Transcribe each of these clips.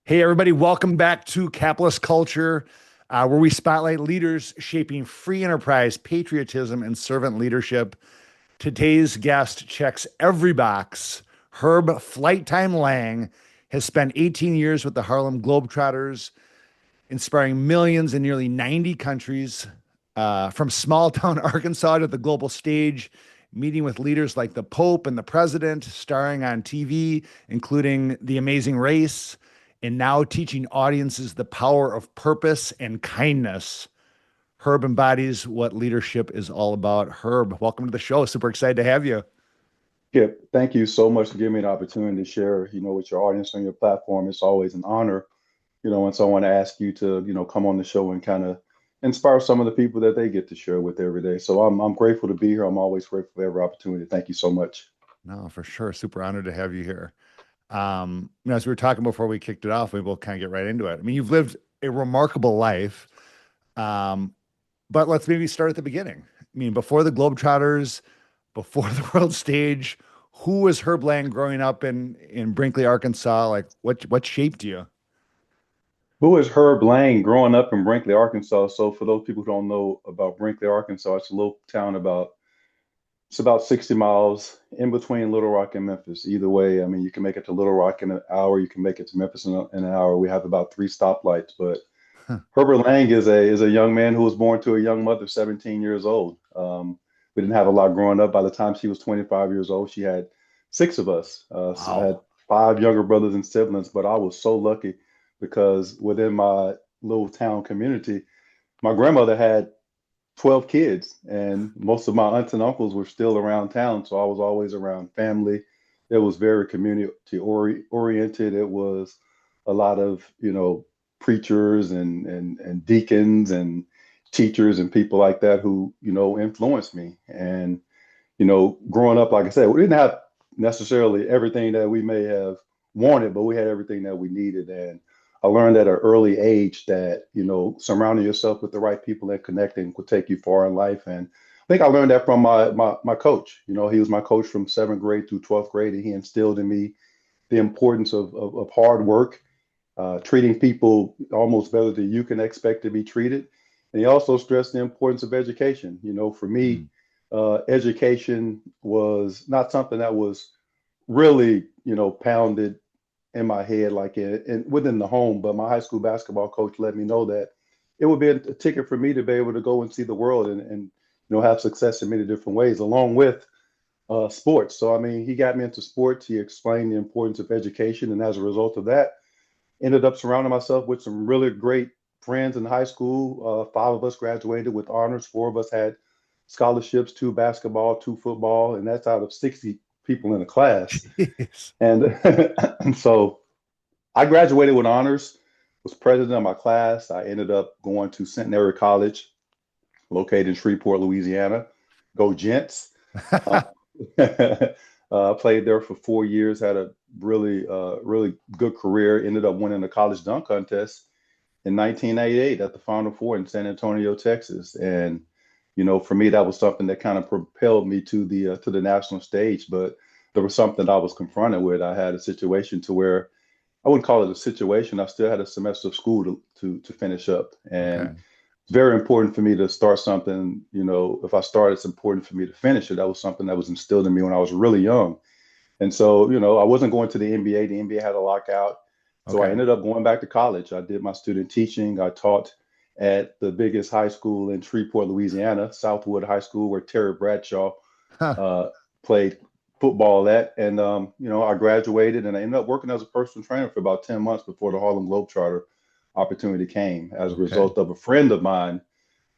Hey, everybody, welcome back to Capitalist Culture, where we spotlight leaders shaping free enterprise, patriotism, and servant leadership. Today's guest checks every box. Herb Flight Time Lang has spent 18 years with the Harlem Globetrotters, inspiring millions in nearly 90 countries, from small town Arkansas to the global stage, meeting with leaders like the Pope and the President, starring on TV, including The Amazing Race, and now teaching audiences the power of purpose and kindness. Herb embodies what leadership is all about. Herb, welcome to the show. Super excited to have you. Kip, thank you so much for giving me the opportunity to share, with your audience on your platform. It's always an honor, when someone asks you to, come on the show and kind of inspire some of the people that they get to share with every day. So I'm grateful to be here. I'm always grateful for every opportunity. Thank you so much. No, for sure. Super honored to have you here. As we were talking before we kicked it off, we will kind of get right into it. I mean, you've lived a remarkable life. Um, but let's maybe start at the beginning. I mean, before the Globetrotters, before the world stage, who was Herb Lang growing up in Brinkley, Arkansas? Like what shaped you? Who is Herb Lang growing up in Brinkley, Arkansas? So for those people who don't know about Brinkley, Arkansas, it's a little town about 60 miles in between Little Rock and Memphis. Either way, I mean, you can make it to Little Rock in an hour. You can make it to Memphis in an hour. We have about three stoplights. But Herbert Lang is a young man who was born to a young mother, 17 years old. We didn't have a lot growing up. By the time she was 25 years old, she had six of us. So I had Wow. five younger brothers and siblings, but I was so lucky because within my little town community, my grandmother had 12 kids, and most of my aunts and uncles were still around town. So I was always around family. It was very oriented. It was a lot of, preachers and deacons and teachers and people like that who, influenced me. And, growing up, like I said, we didn't have necessarily everything that we may have wanted, but we had everything that we needed. And I learned at an early age that, surrounding yourself with the right people and connecting could take you far in life. And I think I learned that from my coach. He was my coach from seventh grade through 12th grade, and he instilled in me the importance of hard work, treating people almost better than you can expect to be treated. And he also stressed the importance of education. For me, Mm. education was not something that was really, pounded in my head, like within the home. But my high school basketball coach let me know that it would be a ticket for me to be able to go and see the world and have success in many different ways, along with sports. So I mean, he got me into sports. He explained the importance of education, and as a result of that, ended up surrounding myself with some really great friends in high school. Five of us graduated with honors. Four of us had scholarships, two basketball, two football, and that's out of 60 people in the class. Jeez. And, and so I graduated with honors, was president of my class. I ended up going to Centenary College, located in Shreveport, Louisiana. Go Gents. Uh, played there for 4 years, had a really good career. Ended up winning the college dunk contest in 1998 at the Final Four in San Antonio, Texas. And for me, that was something that kind of propelled me to the national stage. But there was something I was confronted with. I had a situation to where I wouldn't call it a situation. I still had a semester of school to finish up, and Okay. it's very important for me to start something. If I start, it's important for me to finish it. That was something that was instilled in me when I was really young. And so, I wasn't going to the NBA. The NBA had a lockout. So I Okay. ended up going back to college. I did my student teaching. I taught at the biggest high school in Shreveport, Louisiana, Southwood High School, where Terry Bradshaw Huh. uh, played football at. And, I graduated and I ended up working as a personal trainer for about 10 months before the Harlem Globetrotter opportunity came as a Okay. result of a friend of mine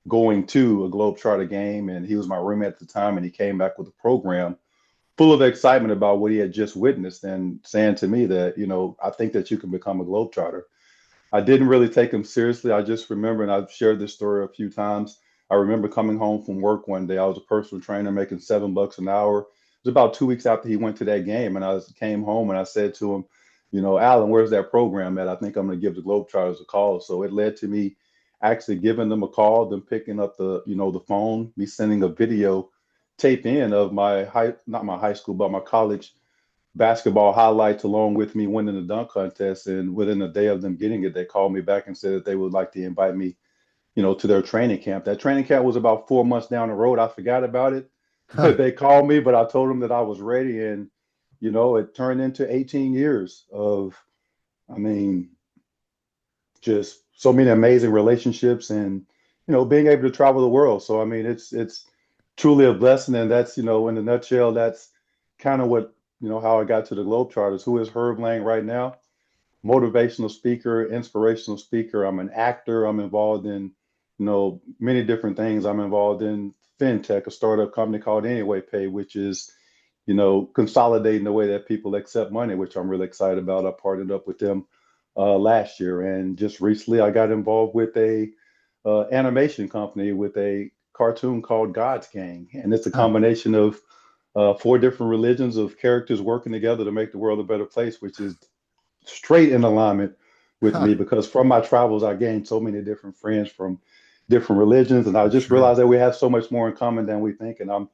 going to a Globetrotter game. And he was my roommate at the time. And he came back with a program full of excitement about what he had just witnessed and saying to me that, I think that you can become a Globetrotter. I didn't really take him seriously. I just remember, and I've shared this story a few times. I remember coming home from work one day. I was a personal trainer making $7 an hour. It was about 2 weeks after he went to that game. And came home and I said to him, Alan, where's that program at? I think I'm going to give the Globetrotters a call. So it led to me actually giving them a call, them picking up the phone, me sending a video tape in of not my high school, but my college basketball highlights along with me winning the dunk contest. And within a day of them getting it, they called me back and said that they would like to invite me, to their training camp. That training camp was about 4 months down the road. I forgot about it, Huh. but they called me, but I told them that I was ready. And, it turned into 18 years of, I mean, just so many amazing relationships and, being able to travel the world. So, I mean, it's truly a blessing. And that's, in a nutshell, that's kind of what, how I got to the Globetrotters. Who is Herb Lang right now? Motivational speaker, inspirational speaker. I'm an actor. I'm involved in, many different things. I'm involved in fintech, a startup company called Anyway Pay, which is, consolidating the way that people accept money, which I'm really excited about. I partnered up with them last year, and just recently I got involved with a animation company with a cartoon called God's Gang, and it's a Huh. combination of four different religions of characters working together to make the world a better place, which is straight in alignment with Huh. me because from my travels, I gained so many different friends from different religions. And I I'm just sure. realized that we have so much more in common than we think. And I'm,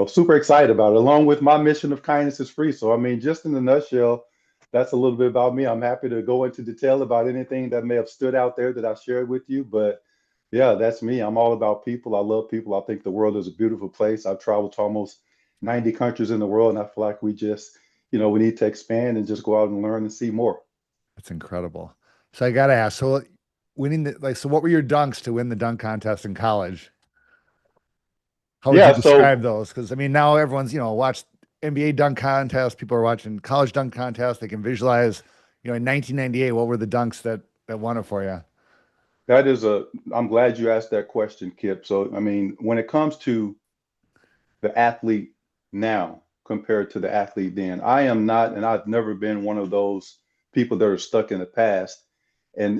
super excited about it, along with my mission of kindness is free. So, I mean, just in a nutshell, that's a little bit about me. I'm happy to go into detail about anything that may have stood out there that I shared with you. But yeah, that's me. I'm all about people. I love people. I think the world is a beautiful place. I've traveled to almost 90 countries in the world, and I feel like we just, we need to expand and just go out and learn and see more. That's incredible. So I gotta ask, so winning the like, so what were your dunks to win the dunk contest in college? How would you Yeah, so describe those? Because I mean, now everyone's, watched NBA dunk contest. People are watching college dunk contest. They can visualize, in 1998, what were the dunks that won it for you? that is I'm glad you asked that question, Kip. So, I mean, when it comes to the athlete now compared to the athlete then, I am not, and I've never been one of those people that are stuck in the past and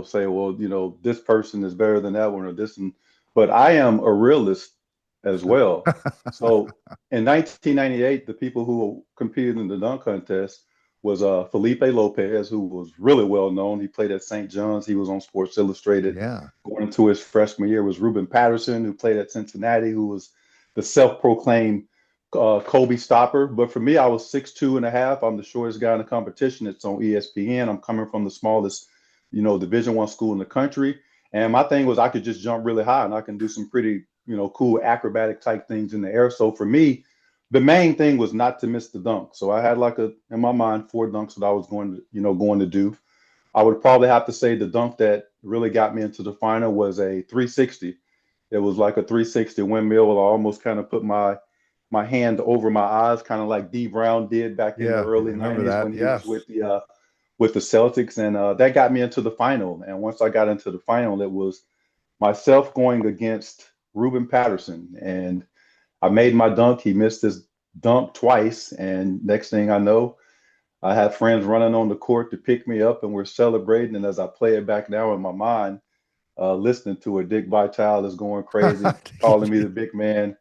say, well, this person is better than that one or this, and but I am a realist as well. So in 1998, the people who competed in the dunk contest was Felipe Lopez, who was really well known. He played at St. John's. He was on Sports Illustrated Yeah. going into his freshman year. Was Ruben Patterson, who played at Cincinnati, who was the self-proclaimed Kobe stopper. But for me, I was 6'2" and a half. I'm the shortest guy in the competition. It's on ESPN. I'm coming from the smallest, Division I school in the country. And my thing was I could just jump really high and I can do some pretty, cool acrobatic type things in the air. So for me, the main thing was not to miss the dunk. So I had in my mind, 4 dunks that I was going to do. I would probably have to say the dunk that really got me into the final was a 360. It was like a 360 windmill. I almost kind of put my hand over my eyes, kind of like D Brown did back in the Yeah. I early remember '90s that. when he was Yes. with the Celtics, and that got me into the final. And once I got into the final, it was myself going against Ruben Patterson, and I made my dunk. He missed his dunk twice, and next thing I know, I have friends running on the court to pick me up, and we're celebrating. And as I play it back now in my mind, listening to it, Dick Vitale is going crazy, calling me the big man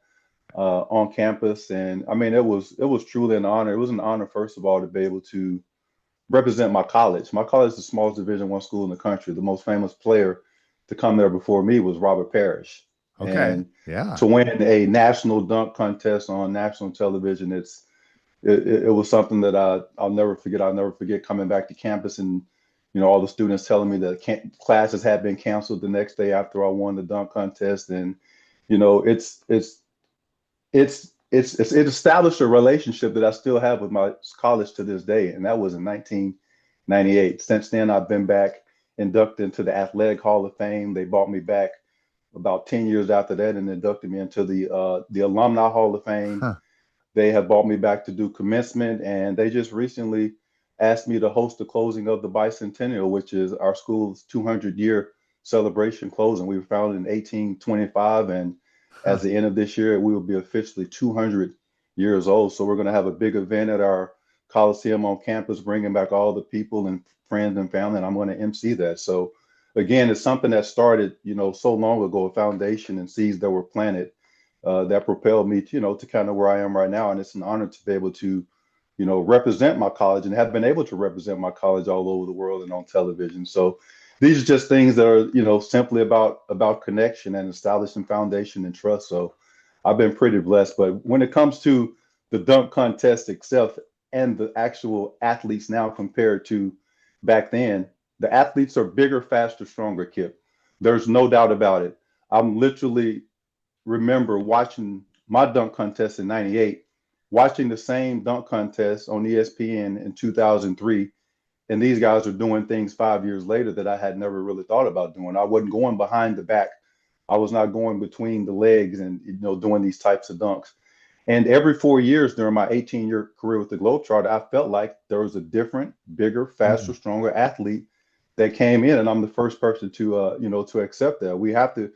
on campus. And I mean, it was truly an honor. It was an honor, first of all, to be able to represent my college. My college is the smallest Division I school in the country. The most famous player to come there before me was Robert Parrish. Okay. And Yeah. to win a national dunk contest on national television, it was something that I'll never forget. I'll never forget coming back to campus and all the students telling me that classes had been canceled the next day after I won the dunk contest. And it established a relationship that I still have with my college to this day, and that was in 1998. Since then, I've been back inducted into the Athletic Hall of Fame. They brought me back about 10 years after that and inducted me into the Alumni Hall of Fame. Huh. They have brought me back to do commencement, and they just recently asked me to host the closing of the bicentennial, which is our school's 200-year celebration closing. We were founded in 1825, and Huh. as the end of this year, we will be officially 200 years old. So we're going to have a big event at our Coliseum on campus, bringing back all the people and friends and family, and I'm going to MC that. So again, it's something that started, so long ago, a foundation and seeds that were planted that propelled me to, to kind of where I am right now. And it's an honor to be able to, represent my college and have been able to represent my college all over the world and on television. So these are just things that are, simply about connection and establishing foundation and trust. So I've been pretty blessed. But when it comes to the dunk contest itself, and the actual athletes now compared to back then. The athletes are bigger, faster, stronger, Kip. There's no doubt about it. I'm literally remember watching my dunk contest in 98, watching the same dunk contest on ESPN in 2003. And these guys are doing things 5 years later that I had never really thought about doing. I wasn't going behind the back. I was not going between the legs and doing these types of dunks. And every 4 years during my 18-year career with the Globetrotter, I felt like there was a different, bigger, faster, Mm. stronger athlete that came in, and I'm the first person to to accept that. We have to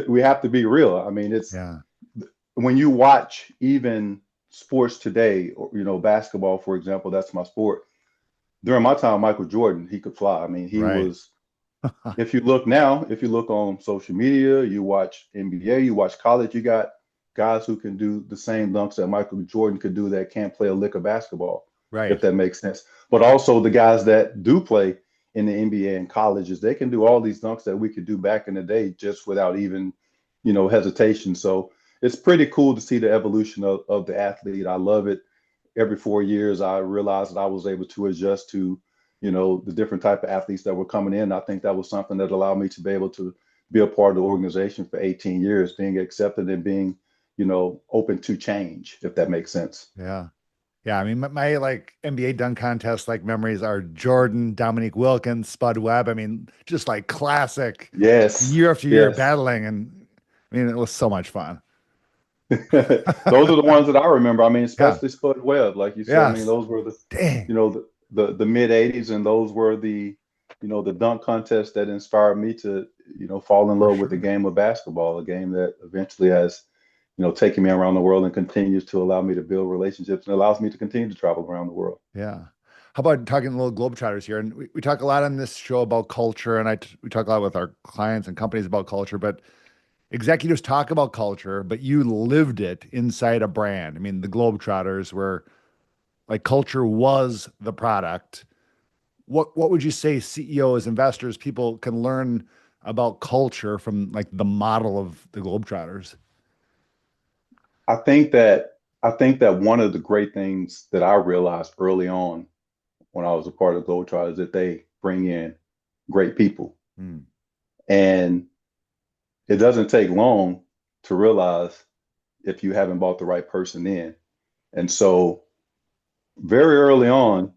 we have to be real. I mean, it's Yeah. when you watch even sports today, or basketball, for example, that's my sport. During my time, Michael Jordan, he could fly. I mean, he Right. was. If you look now, if you look on social media, you watch NBA, you watch college, you got guys who can do the same dunks that Michael Jordan could do that can't play a lick of basketball, if Right. that makes sense. But also the guys that do play in the NBA and colleges, they can do all these dunks that we could do back in the day just without even, hesitation. So it's pretty cool to see the evolution of the athlete. I love it. Every 4 years, I realized that I was able to adjust to, the different type of athletes that were coming in. I think that was something that allowed me to be able to be a part of the organization for 18 years, being accepted and being, open to change, if that makes sense. Yeah. Yeah. I mean, my like NBA dunk contest like memories are Jordan, Dominique Wilkins, Spud Webb. I mean, just like classic Yes, year after year yes. battling. And I mean, it was so much fun. Those are the ones that I remember. I mean, Yeah. especially Spud Webb, like you said. I mean, Yes. those were the, Dang. the mid '80s, and those were the dunk contests that inspired me to, fall in For love with the sure. game of basketball, a game that eventually has, taken me around the world and continues to allow me to build relationships and allows me to continue to travel around the world. Yeah. How about talking a little Globetrotters here? And we talk a lot on this show about culture, and we talk a lot with our clients and companies about culture, but executives talk about culture, but you lived it inside a brand. I mean, the Globetrotters were like culture was the product. What would you say CEOs, investors, people can learn about culture from like the model of the Globetrotters? I think that one of the great things that I realized early on when I was a part of Globetrotter is that they bring in great people. Hmm. And it doesn't take long to realize if you haven't brought the right person in. And so very early on,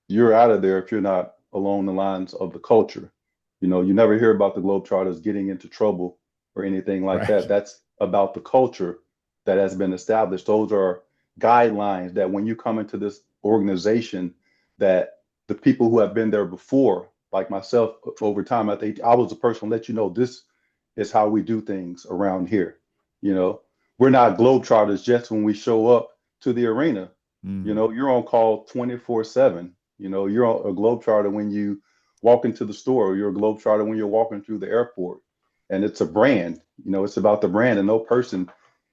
you're out of there if you're not along the lines of the culture. You never hear about the Globetrotters getting into trouble or anything like that. Right. That's about the culture that has been established. Those are guidelines that when you come into this organization, that the people who have been there before, like myself, over time, I was the person to let you know this is how we do things around here. You know, we're not Globetrotters just when we show up to the arena. Hmm. You're on call 24/7. You're a Globetrotter when you walk into the store. You're a Globetrotter when you're walking through the airport. And it's a brand. It's about the brand, and no person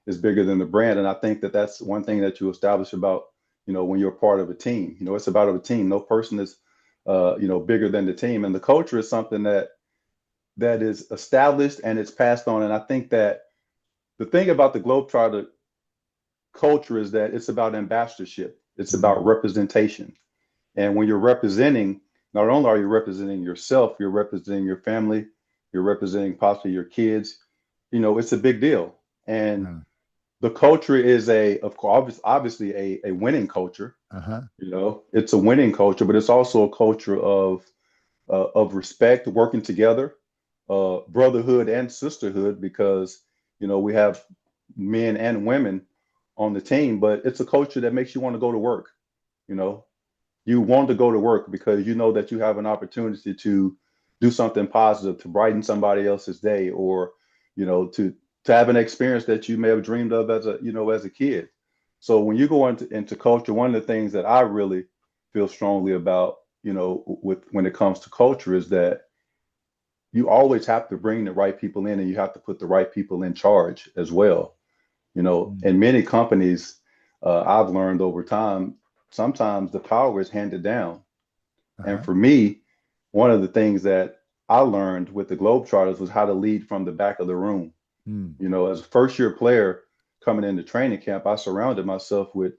is bigger than the brand. And I think that that's one thing that you establish about, when you're part of a team. It's about a team. No person is, bigger than the team. And the culture is something that is established and it's passed on. And I think that the thing about the Globetrotter culture is that it's about ambassadorship. It's about Hmm. representation. And when you're representing, not only are you representing yourself, you're representing your family, you're representing possibly your kids. It's a big deal. And Yeah. the culture is of course, obviously a winning culture. Uh-huh. It's a winning culture, but it's also a culture of respect, working together, brotherhood and sisterhood, because we have men and women on the team, but it's a culture that makes you want to go to work. You know, you want to go to work because you know that you have an opportunity to do something positive, to brighten somebody else's day, or to have an experience that you may have dreamed of as a kid. So when you go into culture, one of the things that I really feel strongly about, with when it comes to culture, is that you always have to bring the right people in, and you have to put the right people in charge as well. Hmm. In many companies, I've learned over time, sometimes the power is handed down. And Uh-huh. for me, one of the things that I learned with the Globetrotters was how to lead from the back of the room. Hmm. As a first year player coming into training camp, I surrounded myself with,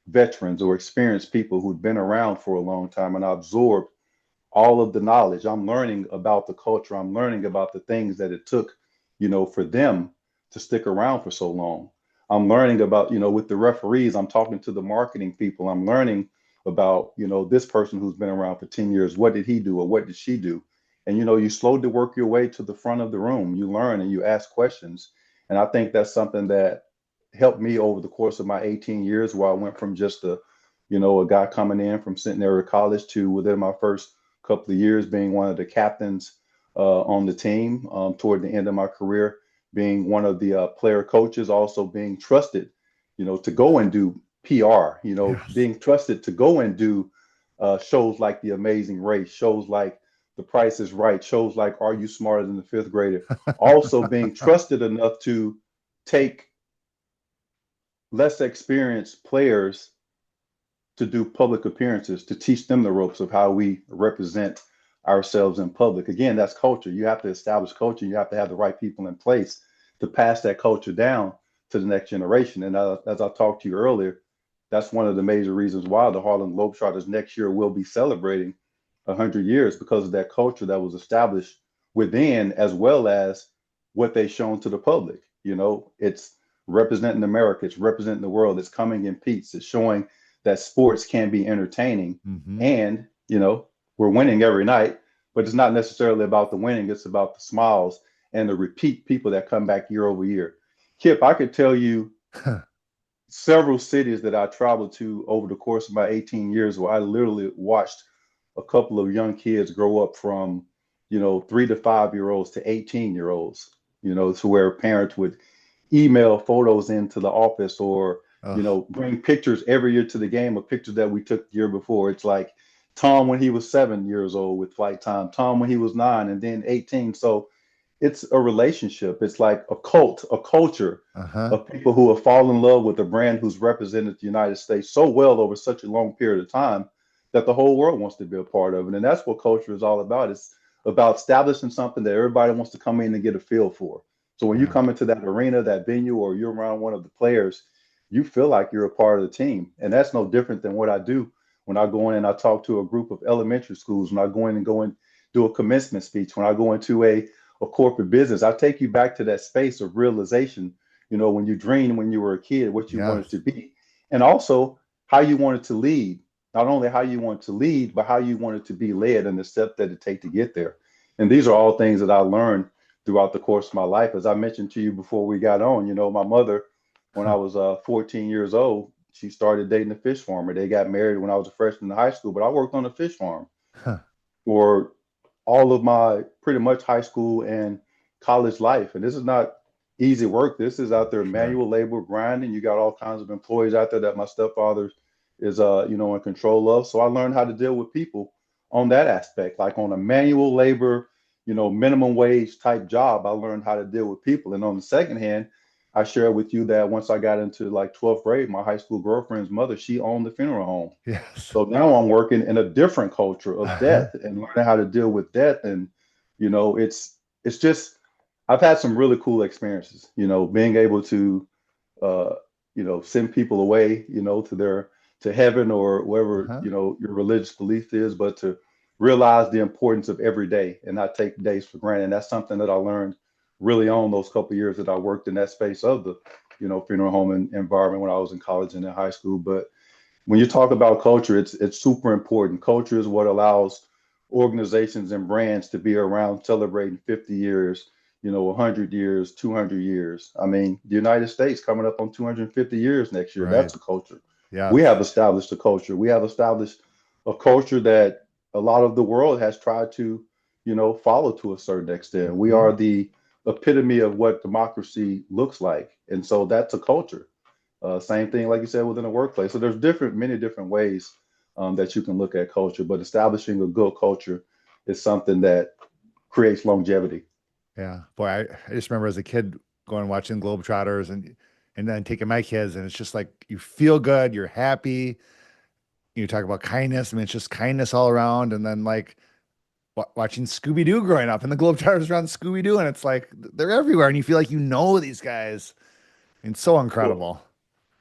veterans or experienced people who'd been around for a long time, and I absorbed all of the knowledge. I'm learning about the culture. I'm learning about the things that it took, for them to stick around for so long. I'm learning about, with the referees, I'm talking to the marketing people. I'm learning about, this person who's been around for 10 years. What did he do or what did she do? And, you slowly work your way to the front of the room. You learn and you ask questions. And I think that's something that helped me over the course of my 18 years, where I went from just a guy coming in from Centenary College to within my first couple of years being one of the captains on the team, toward the end of my career, being one of the player coaches, also being trusted, to go and do PR, Yes. being trusted to go and do shows like The Amazing Race, shows like The Price is Right, shows like Are You Smarter Than the Fifth Grader? Also being trusted enough to take less experienced players to do public appearances, to teach them the ropes of how we represent ourselves in public. Again, that's culture. You have to establish culture. You have to have the right people in place to pass that culture down to the next generation. And as I talked to you earlier, that's one of the major reasons why the Harlem Globetrotters next year will be celebrating 100 years, because of that culture that was established within, as well as what they've shown to the public. It's representing America, it's representing the world, it's coming in peace, it's showing that sports can be entertaining. Hmm. And, we're winning every night, but it's not necessarily about the winning, it's about the smiles and the repeat people that come back year over year. Kip, I could tell you several cities that I traveled to over the course of my 18 years where I literally watched a couple of young kids grow up from, 3 to 5 year olds to 18 year olds, to where parents would email photos into the office, or, Oh, bring pictures every year to the game of pictures that we took the year before. It's like Tom when he was 7 years old with flight time, Tom when he was 9, and then 18. So it's a relationship. It's like a cult, a culture uh-huh. of people who have fallen in love with a brand who's represented the United States so well over such a long period of time that the whole world wants to be a part of it. And that's what culture is all about. It's about establishing something that everybody wants to come in and get a feel for. So when you Yeah. come into that arena, that venue, or you're around one of the players, you feel like you're a part of the team. And that's no different than what I do when I go in and I talk to a group of elementary schools, when I go and do a commencement speech, when I go into a corporate business. I take you back to that space of realization, when you dreamed when you were a kid, what you wanted to Yes. be, and also how you wanted to lead. Not only how you want to lead, but how you wanted to be led and the steps that it take to get there. And these are all things that I learned throughout the course of my life. As I mentioned to you before we got on, my mother, when I was 14 years old, she started dating a fish farmer. They got married when I was a freshman in high school, but I worked on a fish farm Huh. for all of my pretty much high school and college life. And this is not easy work. This is out there Sure. manual labor grinding. You got all kinds of employees out there that my stepfather is in control of. So I learned how to deal with people on that aspect, like on a manual labor, minimum wage type job. I learned how to deal with people. And on the second hand, I share with you that once I got into like 12th grade, my high school girlfriend's mother, she owned the funeral home. Yes. So now I'm working in a different culture of Uh-huh. death and learning how to deal with death. And, it's just, I've had some really cool experiences, being able to, uh, send people away, to heaven or wherever, Uh-huh. your religious belief is, but to realize the importance of every day and not take days for granted. And that's something that I learned really on those couple of years that I worked in that space of the, funeral home environment when I was in college and in high school. But when you talk about culture, it's super important. Culture is what allows organizations and brands to be around celebrating 50 years, 100 years, 200 years. I mean, the United States coming up on 250 years next year. Right. That's a culture. We Yes. have established a culture. We have established a culture that a lot of the world has tried to, follow to a certain extent. We Hmm. are the epitome of what democracy looks like. And so that's a culture. Same thing, like you said, within the workplace. So there's many different ways that you can look at culture, but establishing a good culture is something that creates longevity. Yeah. Boy, I just remember as a kid going and watching Globetrotters and then taking my kids, and it's just like you feel good, you're happy. You talk about kindness. I mean, it's just kindness all around. And then like watching Scooby-Doo growing up and the Globetrotters around Scooby-Doo, and it's like they're everywhere, and you feel like you know these guys. It's so Well, incredible.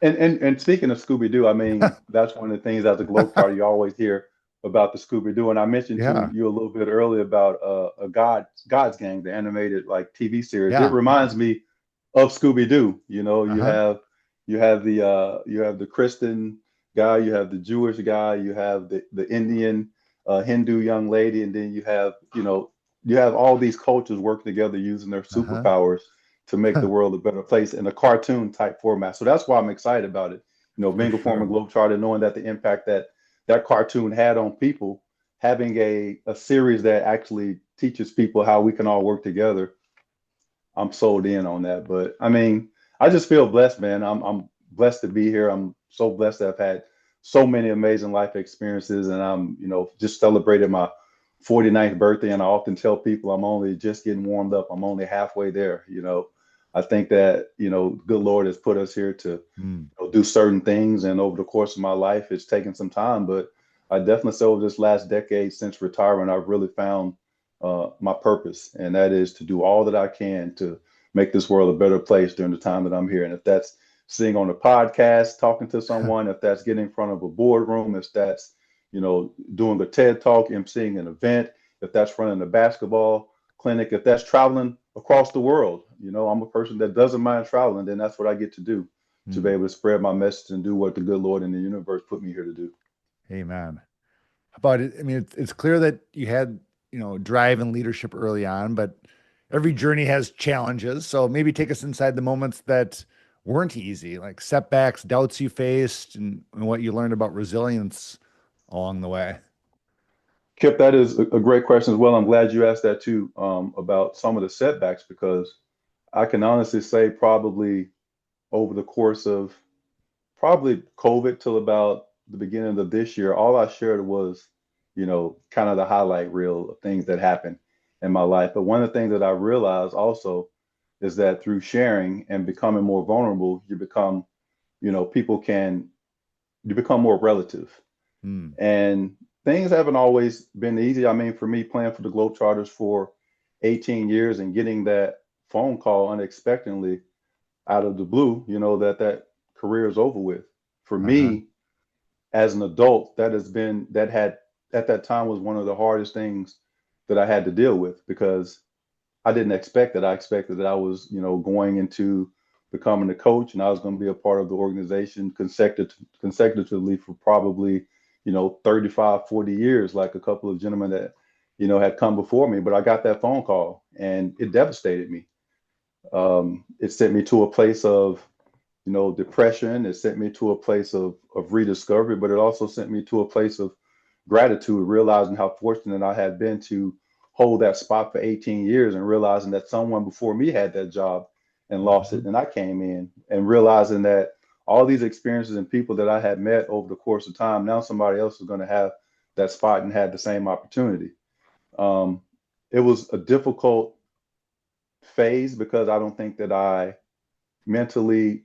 And speaking of Scooby-Doo, I mean, that's one of the things as a Globetrotter you always hear about the Scooby-Doo. And I mentioned to Yeah. you a little bit earlier about a God's Gang, the animated like TV series. It Yeah. reminds me of Scooby-Doo. You know, Uh-huh. you have the Christian guy, you have the Jewish guy, you have the Indian Hindu young lady, and then you have all these cultures working together using their Uh-huh. superpowers to make the world a better place in a cartoon type format. So that's why I'm excited about it. You know, For being a former sure. Globetrotter, knowing that the impact that that cartoon had on people, having a series that actually teaches people how we can all work together, I'm sold in on that. But I mean, I just feel blessed, man. I'm blessed to be here. I'm so blessed to have had so many amazing life experiences, and I'm just celebrated my 49th birthday, and I often tell people I'm only just getting warmed up. I'm only halfway there. I think that good Lord has put us here to Mm. do certain things, and over the course of my life, it's taken some time, but I definitely say over this last decade since retiring, I've really found my purpose, and that is to do all that I can to make this world a better place during the time that I'm here. And if that's sitting on a podcast, talking to someone, if that's getting in front of a boardroom, if that's doing a TED talk, emceeing an event, if that's running a basketball clinic, if that's traveling across the world, I'm a person that doesn't mind traveling, then that's what I get to do, to be Mm. able to spread my message and do what the good Lord in the universe put me here to do. Amen. But I mean, it's clear that you had, drive and leadership early on, but every journey has challenges. So maybe take us inside the moments that weren't easy, like setbacks, doubts you faced, and what you learned about resilience along the way. Kip, that is a great question as well. I'm glad you asked that too, about some of the setbacks, because I can honestly say probably over the course of probably COVID till about the beginning of this year, all I shared was, kind of the highlight reel of things that happened in my life. But one of the things that I realized also is that through sharing and becoming more vulnerable, people can, you become more relative. Mm. And things haven't always been easy. I mean, for me, playing for the Globetrotters for 18 years and getting that phone call unexpectedly out of the blue, that career is over with. For Uh-huh. me, as an adult, that had at that time was one of the hardest things that I had to deal with, because I didn't expect it. I expected that I was, going into becoming a coach, and I was going to be a part of the organization consecutively for probably, 35, 40 years, like a couple of gentlemen that, had come before me. But I got that phone call and it devastated me. It sent me to a place of, depression. It sent me to a place of rediscovery, but it also sent me to a place of gratitude, realizing how fortunate I had been to hold that spot for 18 years, and realizing that someone before me had that job and lost it. Mhm. And I came in, and realizing that all these experiences and people that I had met over the course of time, now somebody else is going to have that spot and had the same opportunity. Um, it was a difficult phase because I don't think that I mentally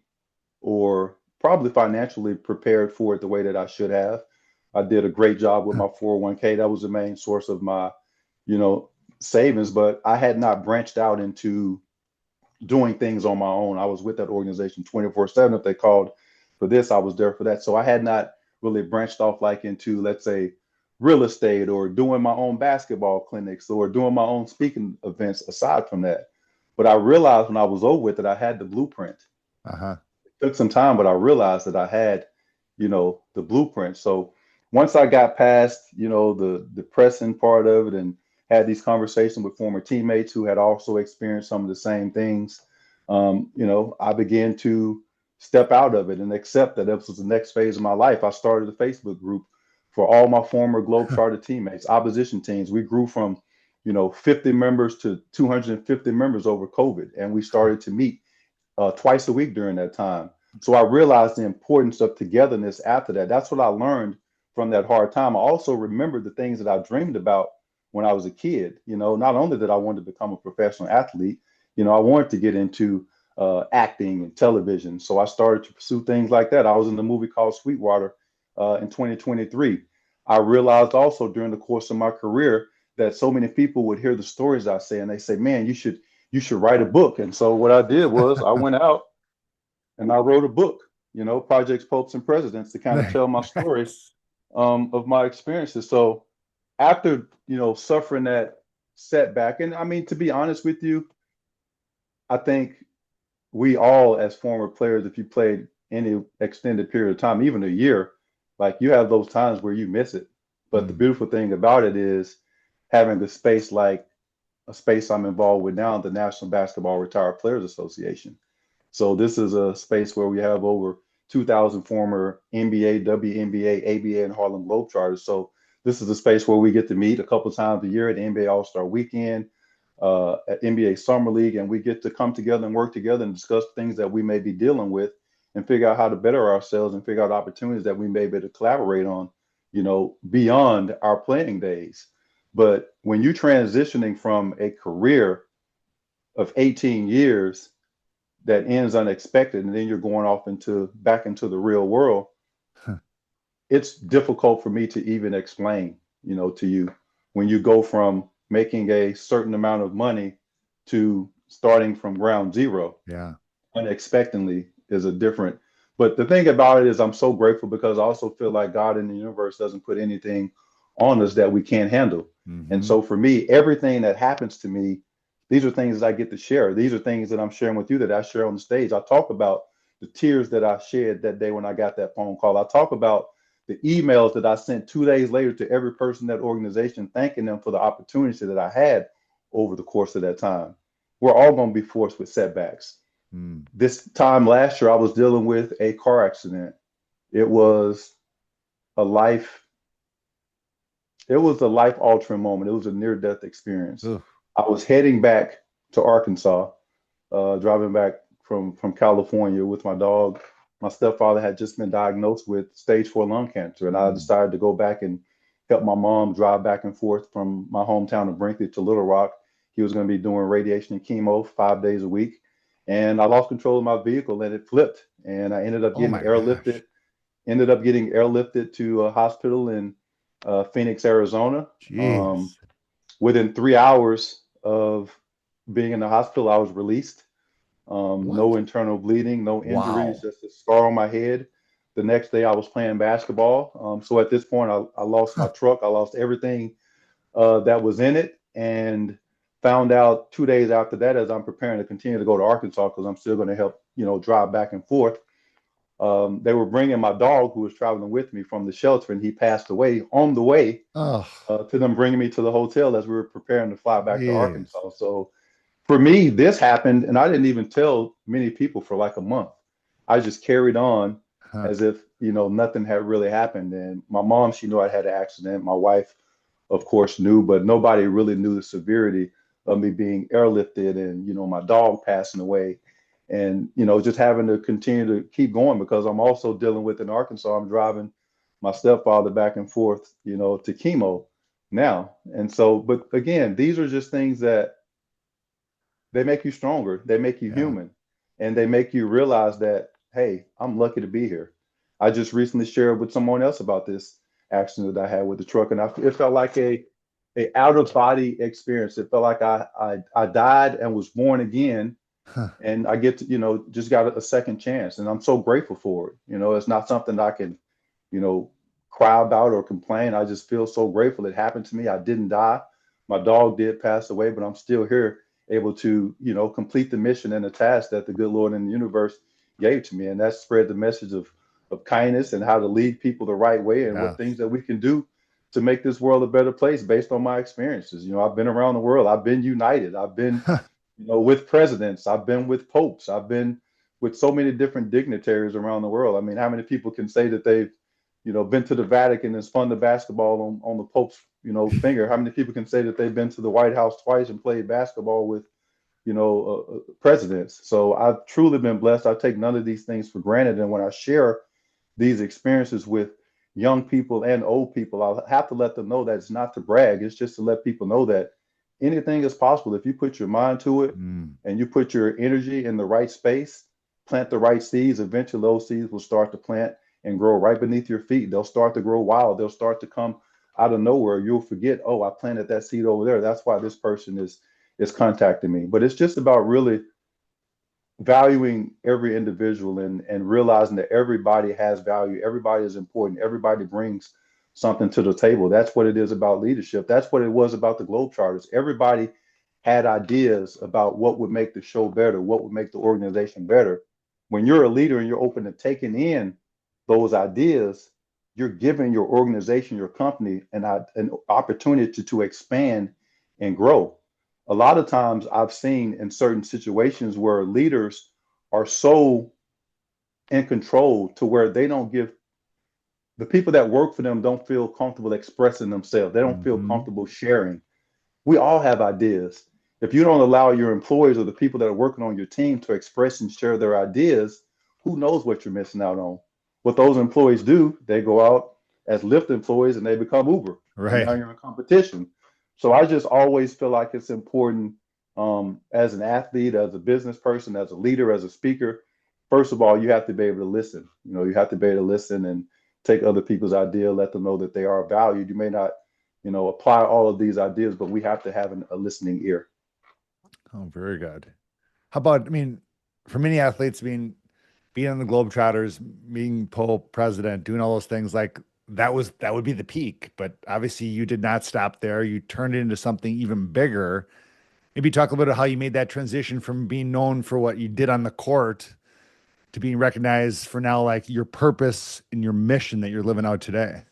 or probably financially prepared for it the way that I should have. I did a great job with my 401k. That was the main source of my, you know, savings, but I had not branched out into doing things on my own. I was with that organization 24/7. If they called for this, I was there for that. So I had not really branched off like into, let's say, real estate or doing my own basketball clinics or doing my own speaking events aside from that. But I realized when I was over with it, I had the blueprint. Uh-huh. Took some time, but I realized that I had, the blueprint. So once I got past, the depressing part of it and had these conversations with former teammates who had also experienced some of the same things, I began to step out of it and accept that this was the next phase of my life. I started a Facebook group for all my former Globetrotter teammates, opposition teams. We grew from, 50 members to 250 members over COVID, and we started to meet twice a week during that time. So I realized the importance of togetherness after that. That's what I learned from that hard time. I also remembered the things that I dreamed about when I was a kid. Not only that I wanted to become a professional athlete, I wanted to get into acting and television. So I started to pursue things like that. I was in the movie called Sweetwater in 2023. I realized also during the course of my career that so many people would hear the stories I say and they say, man, you should write a book. And so what I did was I went out and I wrote a book. projects, popes, and presidents to kind of tell my story Nice. of my experiences. So after, suffering that setback, and I mean, to be honest with you, I think we all, as former players, if you played any extended period of time, even a year, like you have those times where you miss it. But the Mm. beautiful thing about it is having a space like a space I'm involved with now, the National Basketball Retired Players Association. So this is a space where we have over 2,000 former NBA, WNBA, ABA, and Harlem Globetrotters. So this is a space where we get to meet a couple times a year at the NBA All-Star Weekend, at NBA Summer League, and we get to come together and work together and discuss things that we may be dealing with and figure out how to better ourselves and figure out opportunities that we may be able to collaborate on, beyond our playing days. But when you're transitioning from a career of 18 years that ends unexpected, and then you're going off back into the real world, it's difficult for me to even explain, to you when you go from making a certain amount of money to starting from ground zero Yeah. unexpectedly is a different. But the thing about it is, I'm so grateful because I also feel like God in the universe doesn't put anything on us that we can't handle. And Hmm. so for me, everything that happens to me, these are things that I get to share. These are things that I'm sharing with you that I share on the stage. I talk about the tears that I shed that day when I got that phone call. I talk about the emails that I sent 2 days later to every person in that organization, thanking them for the opportunity that I had over the course of that time. We're all going to be forced with setbacks. Mm. This time last year, I was dealing with a car accident. It was a life, it was a life altering moment. It was a near death experience. Ugh. I was heading back to Arkansas, driving back from California with my dog. My stepfather had just been diagnosed with stage 4 lung cancer, and I Mm. decided to go back and help my mom drive back and forth from my hometown of Brinkley to Little Rock. He was going to be doing radiation and chemo 5 days a week, and I lost control of my vehicle and it flipped, and I ended up Oh getting my gosh. airlifted. Ended up getting airlifted to a hospital in Phoenix, Arizona. Um, Jeez. Within 3 hours of being in the hospital, I was released. No What? internal bleeding, no injuries, Wow. just a scar on my head. The next day, I was playing basketball. So at this point, I lost my truck. I lost everything that was in it, and found out 2 days after that, as I'm preparing to continue to go to Arkansas because I'm still going to help, drive back and forth. They were bringing my dog, who was traveling with me, from the shelter, and he passed away on the way Oh, to them bringing me to the hotel as we were preparing to fly back to jeez. Arkansas. So for me, this happened, and I didn't even tell many people for like a month. I just carried on Huh. as if, nothing had really happened. And my mom, she knew I had an accident. My wife, of course, knew, but nobody really knew the severity of me being airlifted and, my dog passing away. And, just having to continue to keep going because I'm also dealing with in Arkansas, I'm driving my stepfather back and forth, to chemo now. And so, but again, these are just things that they make you stronger, they make you Yeah. human, and they make you realize that, hey, I'm lucky to be here. I just recently shared with someone else about this accident that I had with the truck, and it felt like a out of body experience. It felt like I died and was born again, Huh. and I get to, just got a second chance, and I'm so grateful for it. It's not something I can, you know, cry about or complain. I just feel so grateful it happened to me. I didn't die. My dog did pass away, but I'm still here, able to, complete the mission and the task that the good Lord in the universe gave to me. And that spread the message of kindness and how to lead people the right way and what things Yes. that we can do to make this world a better place based on my experiences. I've been around the world. I've been united. I've been, Huh. with presidents. I've been with popes. I've been with so many different dignitaries around the world. I mean, how many people can say that they've, been to the Vatican and spun the basketball on the Pope's, finger? How many people can say that they've been to the White House twice and played basketball with, presidents? So I've truly been blessed. I take none of these things for granted. And when I share these experiences with young people and old people, I'll have to let them know that it's not to brag. It's just to let people know that anything is possible if you put your mind to it Mm. and you put your energy in the right space, plant the right seeds. Eventually, those seeds will start to plant and grow right beneath your feet. They'll start to grow wild. They'll start to come out of nowhere. You'll forget, oh, I planted that seed over there. That's why this person is contacting me. But it's just about really valuing every individual and realizing that everybody has value, everybody is important, everybody brings something to the table. That's what it is about leadership. That's what it was about the Globetrotters. Everybody had ideas about what would make the show better, what would make the organization better. When you're a leader and you're open to taking in those ideas, you're giving your organization, your company, an opportunity to expand and grow. A lot of times I've seen in certain situations where leaders are so in control to where they don't give the people that work for them don't feel comfortable expressing themselves. They don't feel Hmm. comfortable sharing. We all have ideas. If you don't allow your employees or the people that are working on your team to express and share their ideas, who knows what you're missing out on? What those employees do, they go out as Lyft employees and they become Uber, and now Right. you're in competition. So I just always feel like it's important, as an athlete, as a business person, as a leader, as a speaker. First of all, you have to be able to listen. You have to be able to listen and take other people's idea, let them know that they are valued. You may not apply all of these ideas, but we have to have a listening ear. Oh, very good. How about, I mean, for many athletes, being on the Globetrotters, being Pope president, doing all those things, like that would be the peak. But obviously, you did not stop there. You turned it into something even bigger. Maybe talk a little bit of how you made that transition from being known for what you did on the court to being recognized for now, like your purpose and your mission that you're living out today.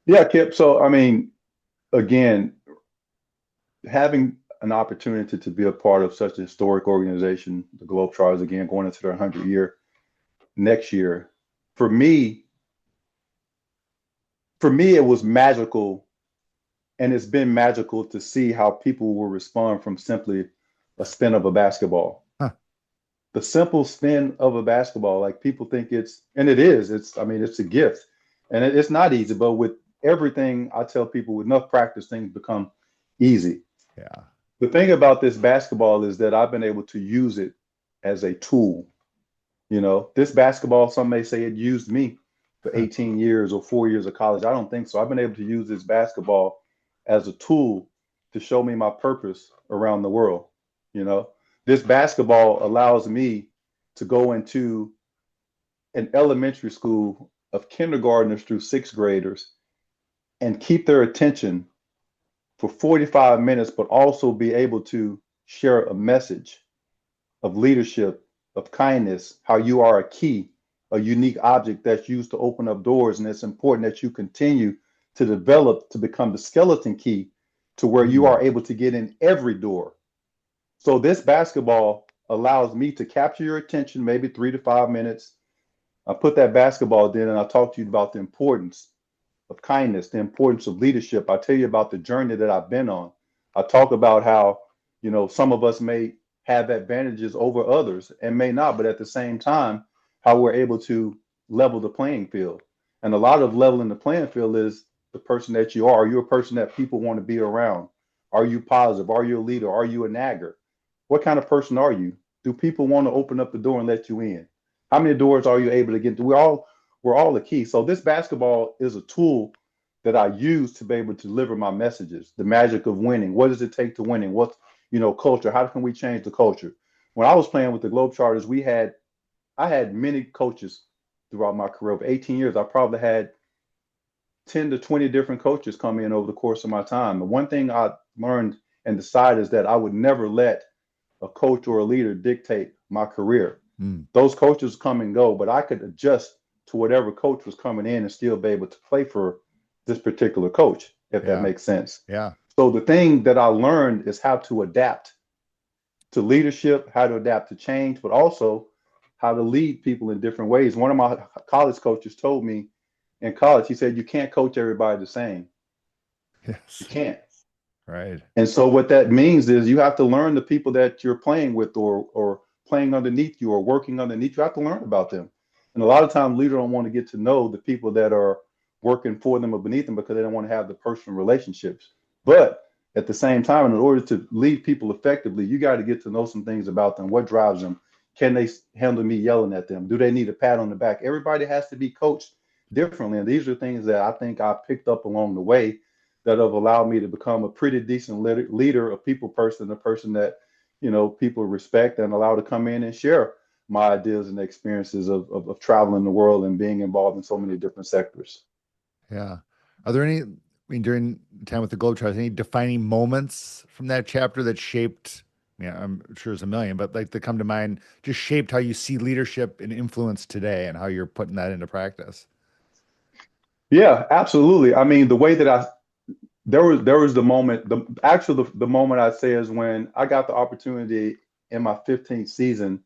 Yeah, Kip. So, I mean, again, having an opportunity to be a part of such a historic organization, the Globetrotters, again, going into their 100 year next year, for me, it was magical, and it's been magical to see how people will respond from simply a spin of a basketball. Huh. The simple spin of a basketball, like people think and it is. I mean, it's a gift, and it's not easy. But with everything, I tell people, with enough practice, things become easy. Yeah. The thing about this basketball is that I've been able to use it as a tool. This basketball, some may say it used me for Huh. 18 years or 4 years of college. I don't think so. I've been able to use this basketball as a tool to show me my purpose around the world. You know, this basketball allows me to go into an elementary school of kindergartners through sixth graders and keep their attention for 45 minutes, but also be able to share a message of leadership, of kindness, how you are a key, a unique object that's used to open up doors. And it's important that you continue to develop to become the skeleton key to where you Mm. are able to get in every door. So this basketball allows me to capture your attention, maybe 3 to 5 minutes. I put that basketball in and I talk to you about the importance of kindness, the importance of leadership. I tell you about the journey that I've been on. I talk about how, some of us may have advantages over others and may not, but at the same time, how we're able to level the playing field. And a lot of leveling the playing field is the person that you are. Are you a person that people want to be around? Are you positive? Are you a leader? Are you a nagger? What kind of person are you? Do people want to open up the door and let you in? How many doors are you able to get to? We're all the key. So this basketball is a tool that I use to be able to deliver my messages. The magic of winning. What does it take to winning? What's culture? How can we change the culture? When I was playing with the Globetrotters, I had many coaches throughout my career. Over 18 years, I probably had 10 to 20 different coaches come in over the course of my time. And one thing I learned and decided is that I would never let a coach or a leader dictate my career. Mm. Those coaches come and go, but I could adjust to whatever coach was coming in and still be able to play for this particular coach, if that Yeah. makes sense. Yeah. So the thing that I learned is how to adapt to leadership, how to adapt to change, but also how to lead people in different ways. One of my college coaches told me in college, he said, you can't coach everybody the same. You Yes. can't. Right. And so what that means is you have to learn the people that you're playing with or playing underneath you or working underneath. You have to learn about them. And a lot of times leaders don't want to get to know the people that are working for them or beneath them because they don't want to have the personal relationships. But at the same time, in order to lead people effectively, you got to get to know some things about them. What drives them? Can they handle me yelling at them? Do they need a pat on the back? Everybody has to be coached differently. And these are things that I think I picked up along the way that have allowed me to become a pretty decent leader, a people person, a person that people respect and allow to come in and share my ideas and experiences of traveling the world and being involved in so many different sectors. Yeah. Are there any, I mean, during time with the Globetrotters, any defining moments from that chapter that shaped, yeah, I'm sure there's a million, but like that come to mind, just shaped how you see leadership and influence today and how you're putting that into practice? Yeah, absolutely. I mean, the way that there was the moment, the moment I'd say is when I got the opportunity in my 15th season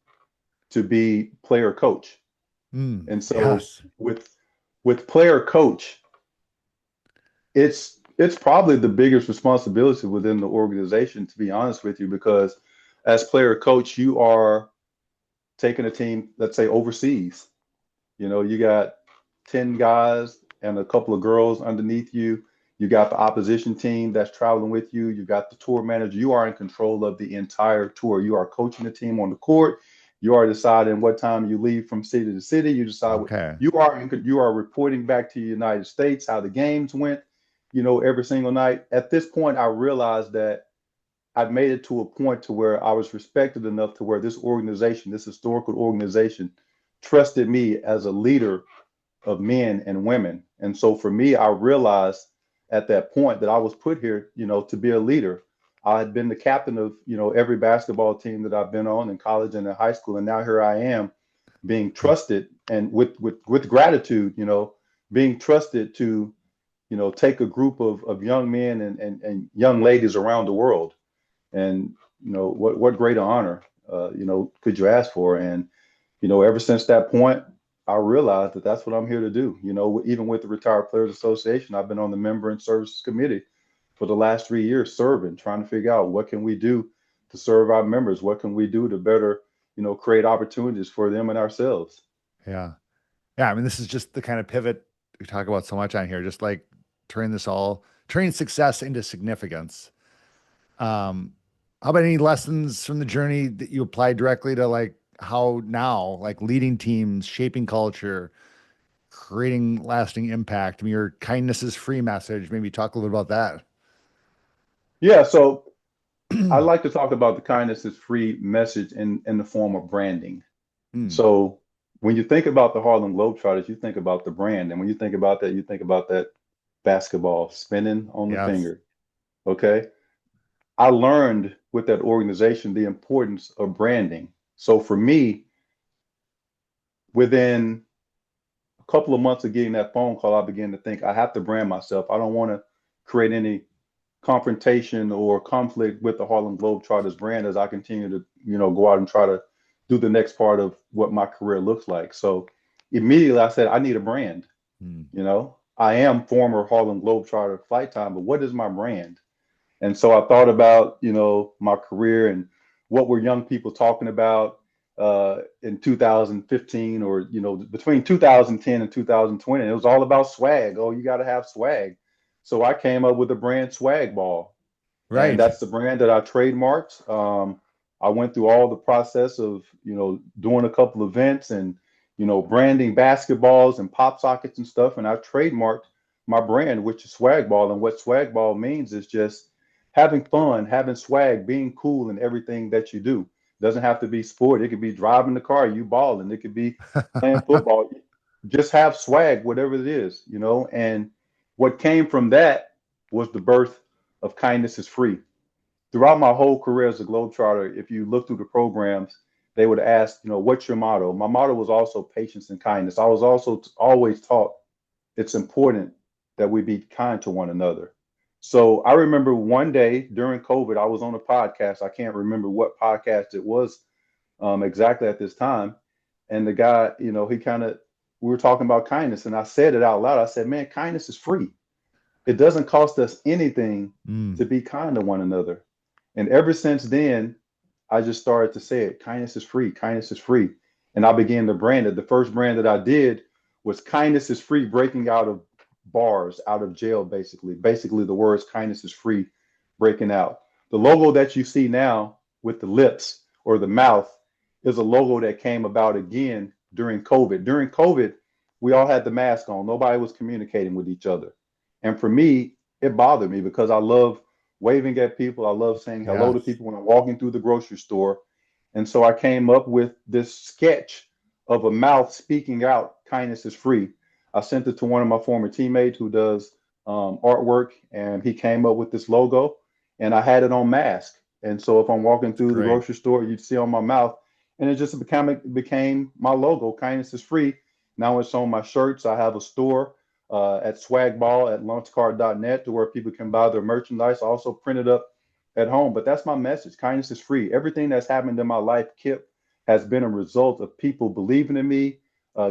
to be player coach. And so Yes. with player coach, it's probably the biggest responsibility within the organization, to be honest with you, because as player coach, you are taking a team, let's say overseas. You got 10 guys and a couple of girls underneath you. You got the opposition team that's traveling with you. You got the tour manager. You are in control of the entire tour. You are coaching the team on the court. You are deciding what time you leave from city to city. You decide what Okay. you are reporting back to the United States how the games went, every single night. At this point, I realized that I've made it to a point to where I was respected enough to where this organization, this historical organization, trusted me as a leader of men and women. And so for me, I realized at that point that I was put here, to be a leader. I had been the captain of, every basketball team that I've been on in college and in high school. And now here I am being trusted and with gratitude, being trusted to, take a group of young men and young ladies around the world. And, what greater honor, could you ask for? And, ever since that point, I realized that that's what I'm here to do. Even with the Retired Players Association, I've been on the member and services committee for the last 3 years, serving, trying to figure out what can we do to serve our members? What can we do to better, create opportunities for them and ourselves? Yeah. Yeah. I mean, this is just the kind of pivot we talk about so much on here, just like turning success into significance. Um, how about any lessons from the journey that you apply directly to like how now, like leading teams, shaping culture, creating lasting impact? I mean, your kindness is free message. Maybe talk a little about that. Yeah. So I like to talk about the kindness is free message in the form of branding. Hmm. So when you think about the Harlem Globetrotters, you think about the brand. And when you think about that, you think about that basketball spinning on the Yes. finger. Okay. I learned with that organization the importance of branding. So for me, within a couple of months of getting that phone call, I began to think I have to brand myself. I don't want to create any confrontation or conflict with the Harlem Globetrotters brand as I continue to, go out and try to do the next part of what my career looks like. So immediately I said, I need a brand. Hmm. I am former Harlem Globetrotter flight time, but what is my brand? And so I thought about, my career and what were young people talking about in 2015 or, between 2010 and 2020. It was all about swag. Oh, you got to have swag. So I came up with the brand Swag Ball. And Right. that's the brand that I trademarked. I went through all the process of, doing a couple events and, branding basketballs and pop sockets and stuff. And I trademarked my brand, which is Swag Ball. And what Swag Ball means is just having fun, having swag, being cool in everything that you do. Doesn't have to be sport. It could be driving the car, you balling. It could be playing football. Just have swag, whatever it is, And what came from that was the birth of Kindness is Free. Throughout my whole career as a Globetrotter, if you look through the programs, they would ask, what's your motto? My motto was also patience and kindness. I was also always taught it's important that we be kind to one another. So I remember one day during COVID, I was on a podcast. I can't remember what podcast it was exactly at this time. And the guy, we were talking about kindness, and I said it out loud. I said, man, kindness is free. It doesn't cost us anything Hmm. to be kind to one another. And ever since then, I just started to say it. Kindness is free. Kindness is free. And I began to brand it. The first brand that I did was kindness is free, breaking out of bars, out of jail, basically. Basically, the words kindness is free, breaking out. The logo that you see now with the lips or the mouth is a logo that came about again during COVID. During COVID, we all had the mask on. Nobody was communicating with each other. And for me, it bothered me because I love waving at people. I love saying hello Yeah. to people when I'm walking through the grocery store. And so I came up with this sketch of a mouth speaking out, kindness is free. I sent it to one of my former teammates who does artwork, and he came up with this logo, and I had it on mask. And so if I'm walking It's through the great. grocery store, you'd see on my mouth, and it became my logo, kindness is free. Now it's on my shirts. I have a store at Swagball at launchcard.net to where people can buy their merchandise. I also print it up at home. But that's my message. Kindness is free. Everything that's happened in my life, Kip, has been a result of people believing in me,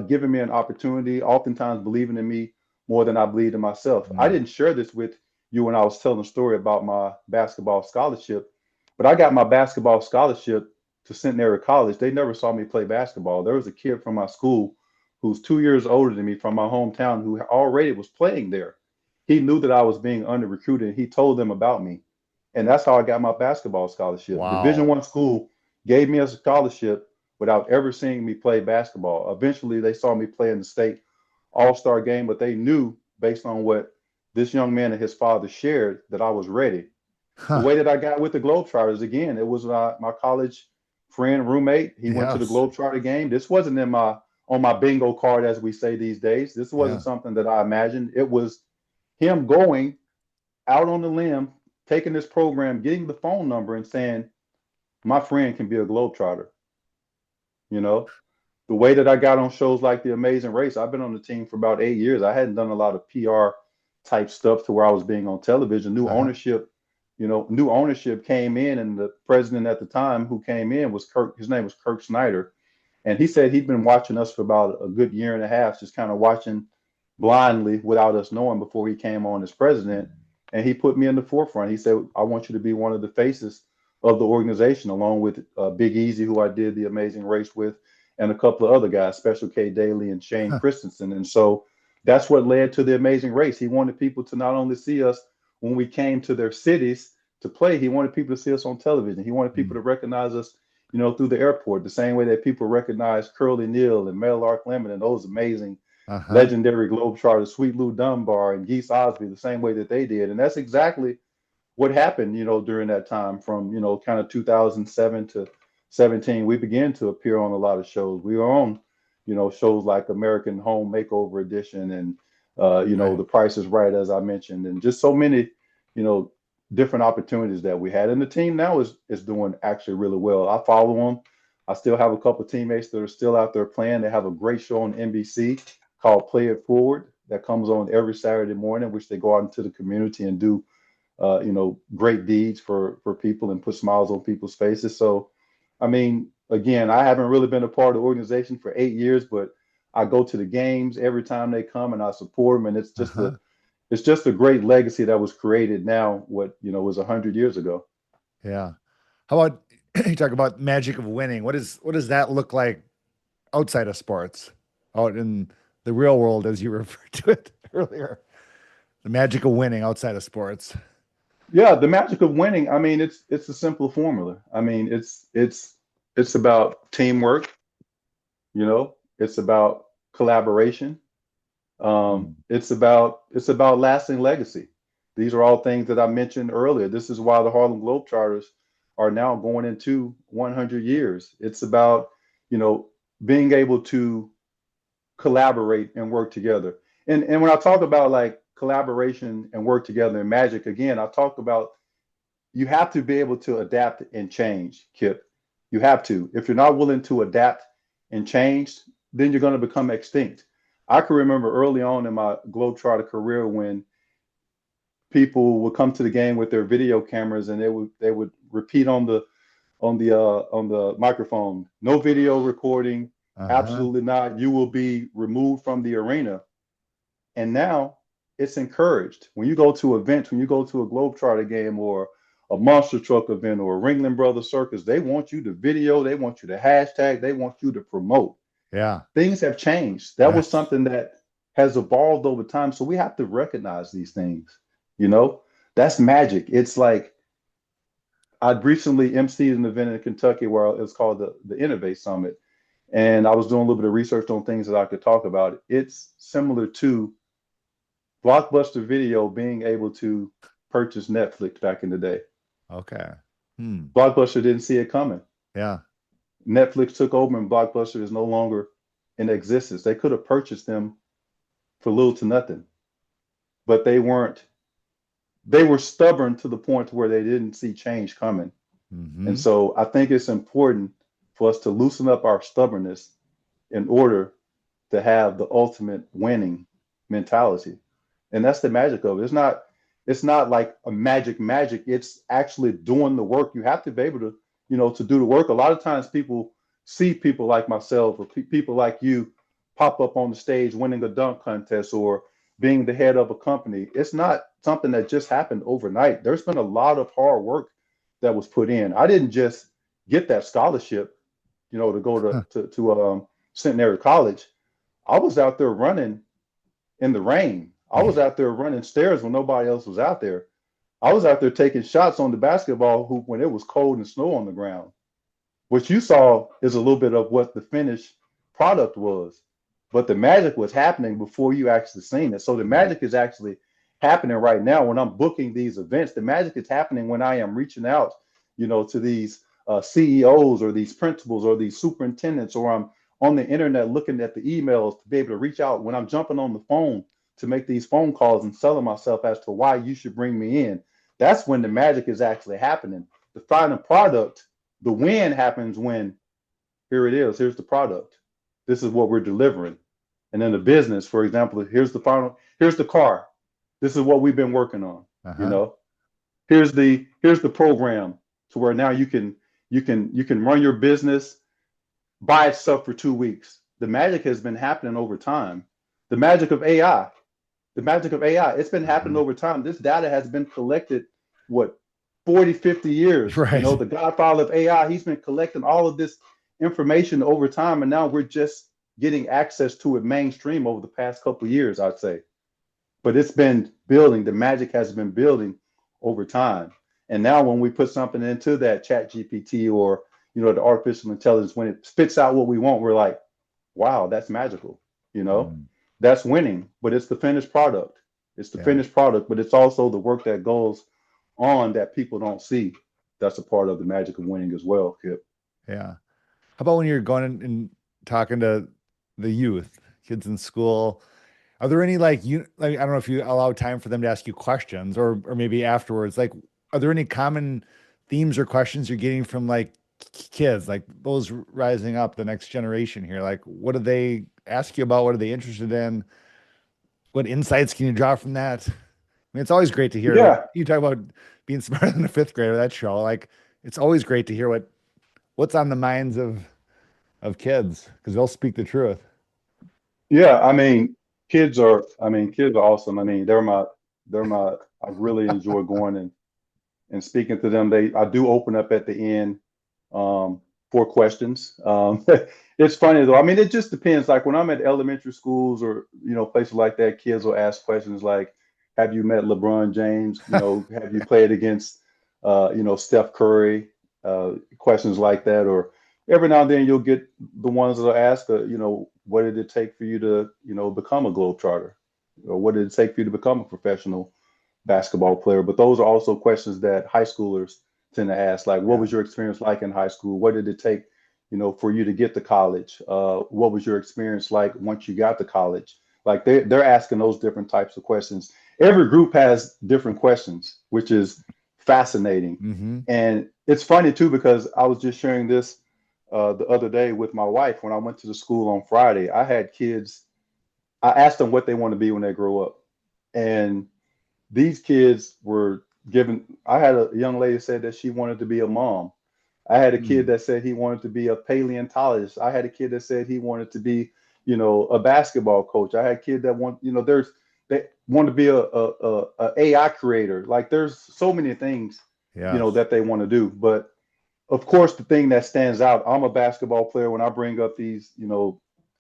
giving me an opportunity, oftentimes believing in me more than I believed in myself. I Mm. didn't share this with you when I was telling the story about my basketball scholarship, but I got my basketball scholarship to Centenary College. They never saw me play basketball. There was a kid from my school who's 2 years older than me from my hometown who already was playing there. He knew that I was being under recruited. He told them about me. And that's how I got my basketball scholarship. Division Wow. One school gave me a scholarship without ever seeing me play basketball. Eventually, they saw me play in the state all-star game, but they knew based on what this young man and his father shared that I was ready. The Huh. way that I got with the Globetrotters, again, it was my college friend, roommate. He went to the Yes. Globetrotter game. This wasn't in my on my bingo card, as we say these days. This wasn't Yeah. something that I imagined. It was him going out on the limb, taking this program, getting the phone number, and saying, "My friend can be a Globetrotter." You know, the way that I got on shows like The Amazing Race, I've been on the team for about 8 years. I hadn't done a lot of PR type stuff to where I was being on television. Uh-huh. New ownership came in, and the president at the time who came in was Kirk. His name was Kirk Snyder, and he said he'd been watching us for about a good year and a half, just kind of watching blindly without us knowing before he came on as president. And he put me in the forefront. He said, "I want you to be one of the faces of the organization, along with Big Easy, who I did The Amazing Race with, and a couple of other guys, Special K Daly and Shane Huh. Christensen." And so that's what led to The Amazing Race. He wanted people to not only see us when we came to their cities to play, he wanted people to see us on television. He wanted people Mm. to recognize us, through the airport, the same way that people recognize Curly Neal and Mel Ark Lemon and those amazing Uh-huh. legendary Globetrotters, Sweet Lou Dunbar and Geese Osby, the same way that they did. And that's exactly what happened, during that time from, kind of 2007 to 17. We began to appear on a lot of shows. We were on, shows like American Home Makeover Edition and, Right. The Price is Right, as I mentioned, and just so many, you know, different opportunities that we had. And the team now is doing actually really well. I follow them. I still have a couple of teammates that are still out there playing. They have a great show on NBC called Play It Forward that comes on every Saturday morning, which they go out into the community and do great deeds for people and put smiles on people's faces. So, I mean, again, I haven't really been a part of the organization for 8 years, but I go to the games every time they come and I support them, and Uh-huh. it's just a great legacy that was created now. What was 100 years ago. Yeah. How about you talk about magic of winning? What does that look like outside of sports? Out in the real world, as you referred to it earlier. The magic of winning outside of sports. Yeah, the magic of winning. I mean, it's a simple formula. I mean, it's about teamwork. It's about collaboration. Mm. It's about lasting legacy. These are all things that I mentioned earlier. This is why the Harlem Globetrotters are now going into 100 years. It's about, you know, being able to collaborate and work together. And when I talk about like collaboration and work together and magic, again, I talk about you have to be able to adapt and change, Kip. You have to. If you're not willing to adapt and change, then you're going to become extinct. I can remember early on in my Globetrotter career when people would come to the game with their video cameras and they would repeat on the microphone, no video recording, Uh-huh. absolutely not. You will be removed from the arena. And now it's encouraged. When you go to events, when you go to a Globetrotter game or a monster truck event or a Ringling Brothers Circus, they want you to video, they want you to hashtag, they want you to promote. Yeah. Things have changed. That was Yes. something that has evolved over time. So we have to recognize these things. You know, that's magic. It's like I recently emceed an event in Kentucky where it's called the Innovate Summit. And I was doing a little bit of research on things that I could talk about. It's similar to Blockbuster Video being able to purchased Netflix back in the day. Okay. Hmm. Blockbuster didn't see it coming. Yeah. Netflix took over and Blockbuster is no longer in existence. They could have purchased them for little to nothing, but they weren't. They were stubborn to the point where they didn't see change coming. And Hmm. so I think it's important for us to loosen up our stubbornness in order to have the ultimate winning mentality. And that's the magic of it. It's not like a magic. It's actually doing the work. You have to be able to, to do the work. A lot of times people see people like myself or people like you pop up on the stage winning a dunk contest or being the head of a company. It's not something that just happened overnight. There's been a lot of hard work that was put in. I didn't just get that scholarship, to go to Centenary College. I was out there running in the rain. I was out there running stairs when nobody else was out there. I was out there taking shots on the basketball hoop when it was cold and snow on the ground. What you saw is a little bit of what the finished product was, but the magic was happening before you actually seen it. So the magic is actually happening right now when I'm booking these events. The magic is happening when I am reaching out, to these CEOs or these principals or these superintendents, or I'm on the internet looking at the emails to be able to reach out when I'm jumping on the phone to make these phone calls and selling myself as to why you should bring me in. That's when the magic is actually happening. The final product, the win happens when here it is, here's the product. This is what we're delivering. And then the business, for example, here's the car. This is what we've been working on. You Uh-huh. know, here's the program to where now you can run your business by itself for 2 weeks. The magic has been happening over time. The magic of AI, the magic of AI, it's been happening Hmm. over time. This data has been collected, what, 40, 50 years. Right. The godfather of AI, he's been collecting all of this information over time. And now we're just getting access to it mainstream over the past couple of years, I'd say. But it's been building, the magic has been building over time. And now when we put something into that chat GPT or, the artificial intelligence, when it spits out what we want, we're like, wow, that's magical. You know, Mm. that's winning, but it's the finished product. It's the Yeah. finished product, but it's also the work that goes on that people don't see. That's a part of the magic of winning as well, Kip. Yeah. How about when you're going and talking to the youth, kids in school? Are there any like I don't know if you allow time for them to ask you questions or maybe afterwards, like are there any common themes or questions you're getting from like kids, like those rising up, the next generation here? Like what do they ask you about? What are they interested in? What insights can you draw from that? I mean, it's always great to hear like Yeah, you talk about being smarter than a fifth grader, that show. Like it's always great to hear what's on the minds of kids because they'll speak the truth. yeah. Kids are awesome. I mean, they're my. I really enjoy going and speaking to them. I do open up at the end um, for questions. It's funny though. I mean, it just depends. Like when I'm at elementary schools or places like that, kids will ask questions like, "Have you met LeBron James? Have you played against, Steph Curry?" Questions like that, or every now and then you'll get the ones that'll ask, what did it take for you to, become a Globetrotter, or what did it take for you to become a professional basketball player? But those are also questions that high schoolers tend to ask, like, what Yeah. was your experience like in high school? What did it take, for you to get to college? What was your experience like once you got to college? Like they're asking those different types of questions. Every group has different questions, which is fascinating. Hmm. And it's funny too, because I was just sharing this the other day with my wife when I went to the school on Friday. I had kids, I asked them what they want to be when they grow up. And these kids were given, I had a young lady said that she wanted to be a mom. I had a kid Mm. that said he wanted to be a paleontologist. I had a kid that said he wanted to be, a basketball coach. I had a kid that they want to be a AI creator. Like there's so many things, Yes. that they want to do. But of course, the thing that stands out, I'm a basketball player. When I bring up these,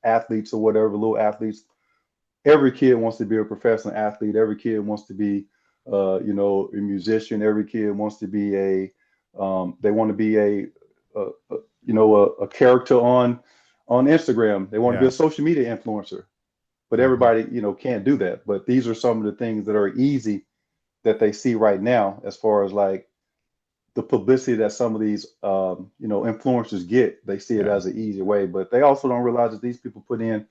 athletes or whatever, little athletes, every kid wants to be a professional athlete. Every kid wants to be, a musician. Every kid wants to be they want to be a character on Instagram. They want to be a Yes. social media influencer. But Uh-huh. everybody, can't do that. But these are some of the things that are easy that they see right now, as far as like the publicity that some of these influencers get. They see it Yeah. as an easy way, but they also don't realize that these people put in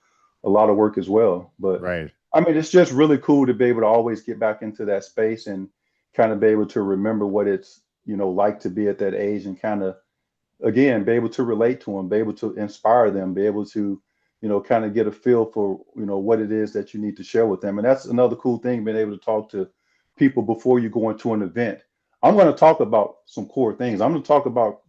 a lot of work as well. But Right. I mean, it's just really cool to be able to always get back into that space and kind of be able to remember what it's like to be at that age, and kind of again be able to relate to them, be able to inspire them, be able to kind of get a feel for what it is that you need to share with them. And that's another cool thing, being able to talk to people before you go into an event. I'm going to talk about some core things. I'm going to talk about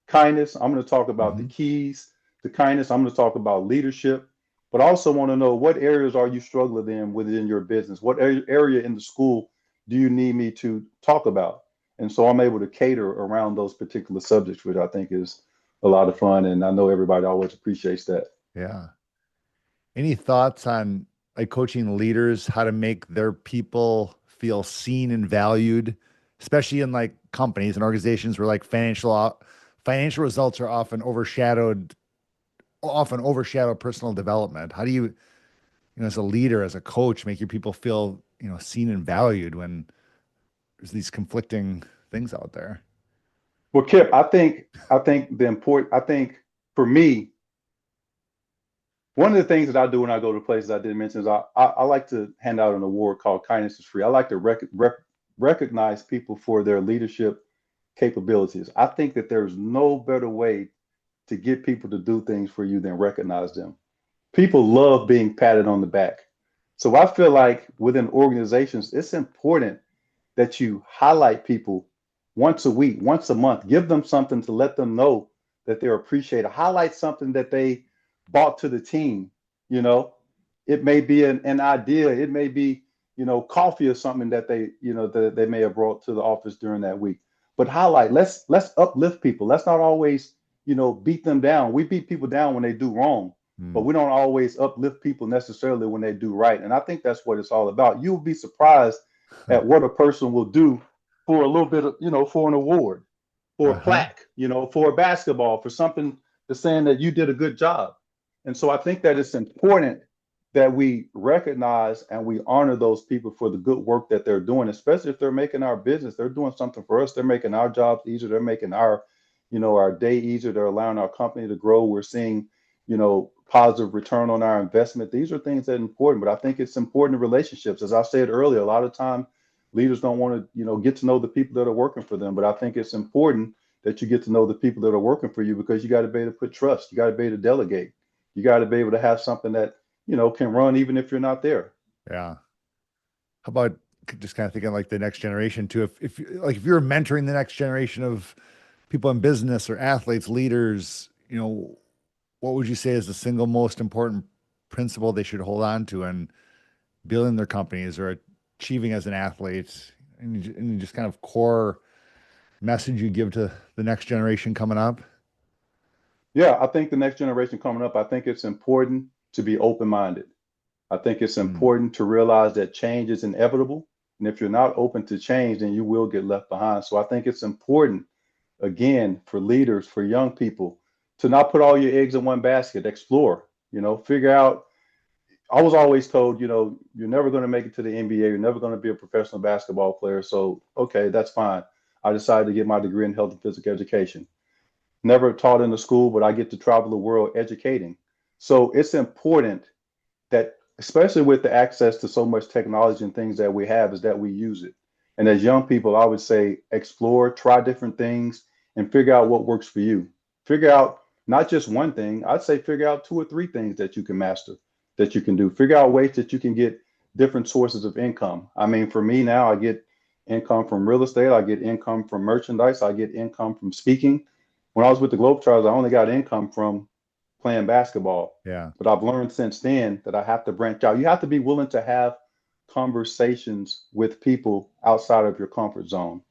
kindness. I'm going to talk about the Hmm. keys to kindness. I'm going to talk about leadership, but I also want to know, what areas are you struggling in within your business? What area in the school do you need me to talk about? And so I'm able to cater around those particular subjects, which I think is a lot of fun. And I know everybody always appreciates that. Yeah. Any thoughts on like coaching leaders, how to make their people feel seen and valued, especially in like companies and organizations where like financial results are often overshadow personal development. How do you, as a leader, as a coach, make your people feel, seen and valued when there's these conflicting things out there? Well, Kip, I think for me, one of the things that I do when I go to places I didn't mention is I like to hand out an award called Kindness is Free. I like to recognize people for their leadership capabilities. I think that there's no better way to get people to do things for you than recognize them. People love being patted on the back. So I feel like within organizations, it's important that you highlight people once a week, once a month. Give them something to let them know that they're appreciated. Highlight something that they brought to the team. You know, it may be an idea, it may be, coffee or something that they may have brought to the office during that week. But highlight, let's uplift people. Let's not always, beat them down. We beat people down when they do wrong, but Hmm. we don't always uplift people necessarily when they do right. And I think that's what it's all about. You'll be surprised at what a person will do for a little bit of, for an award, for a Uh-huh. plaque, for a basketball, for something that's saying that you did a good job. And so I think that it's important that we recognize and we honor those people for the good work that they're doing, especially if they're making our business. They're doing something for us. They're making our jobs easier. They're making our day easier. They're allowing our company to grow. We're seeing, positive return on our investment. These are things that are important, but I think it's important in relationships. As I said earlier, a lot of time leaders don't want to, get to know the people that are working for them. But I think it's important that you get to know the people that are working for you, because you got to be able to put trust. You got to be able to delegate. You got to be able to have something that, can run even if you're not there. Yeah. How about just kind of thinking like the next generation too? If you're mentoring the next generation of people in business or athletes, leaders, what would you say is the single most important principle they should hold on to in building their companies or achieving as an athlete? And just kind of core message you give to the next generation coming up? Yeah, I think the next generation coming up, I think it's important to be open minded. I think it's Mm. important to realize that change is inevitable. And if you're not open to change, then you will get left behind. So I think it's important, again, for leaders, for young people, to not put all your eggs in one basket. Explore, figure out. I was always told, you're never going to make it to the NBA. You're never going to be a professional basketball player. So, okay, that's fine. I decided to get my degree in health and physical education. Never taught in the school, but I get to travel the world educating. So it's important that, especially with the access to so much technology and things that we have, is that we use it. And as young people, I would say explore, try different things, and figure out what works for you. Figure out not just one thing. I'd say figure out two or three things that you can master, that you can do. Figure out ways that you can get different sources of income. I mean, for me now, I get income from real estate. I get income from merchandise. I get income from speaking. When I was with the Globetrotters, I only got income from playing basketball. Yeah. But I've learned since then that I have to branch out. You have to be willing to have conversations with people outside of your comfort zone,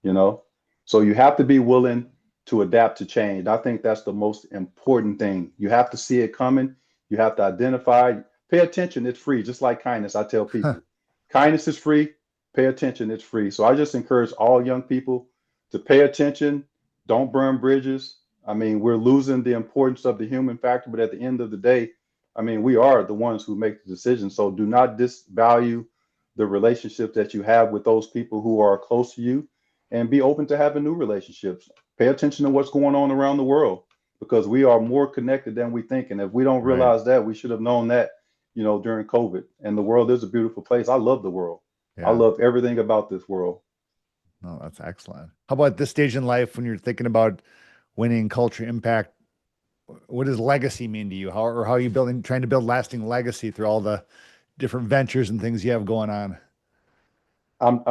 you know? So you have to be willing to adapt to change. I think that's the most important thing. You have to see it coming. You have to identify, pay attention. It's free, just like kindness. I tell people kindness is free, pay attention. It's free. So I just encourage all young people to pay attention. Don't burn bridges. I mean, we're losing the importance of the human factor, but at the end of the day, I mean, we are the ones who make the decision. So do not disvalue the relationships that you have with those people who are close to you, and be open to having new relationships. Pay attention to what's going on around the world, because we are more connected than we think. And if we don't Right. realize that, we should have known that, during COVID. And the world is a beautiful place. I love the world. I Yeah. love everything about this world. No, that's excellent. How about this stage in life when you're thinking about winning culture impact? What does legacy mean to you? How are you trying to build lasting legacy through all the different ventures and things you have going on? I'm,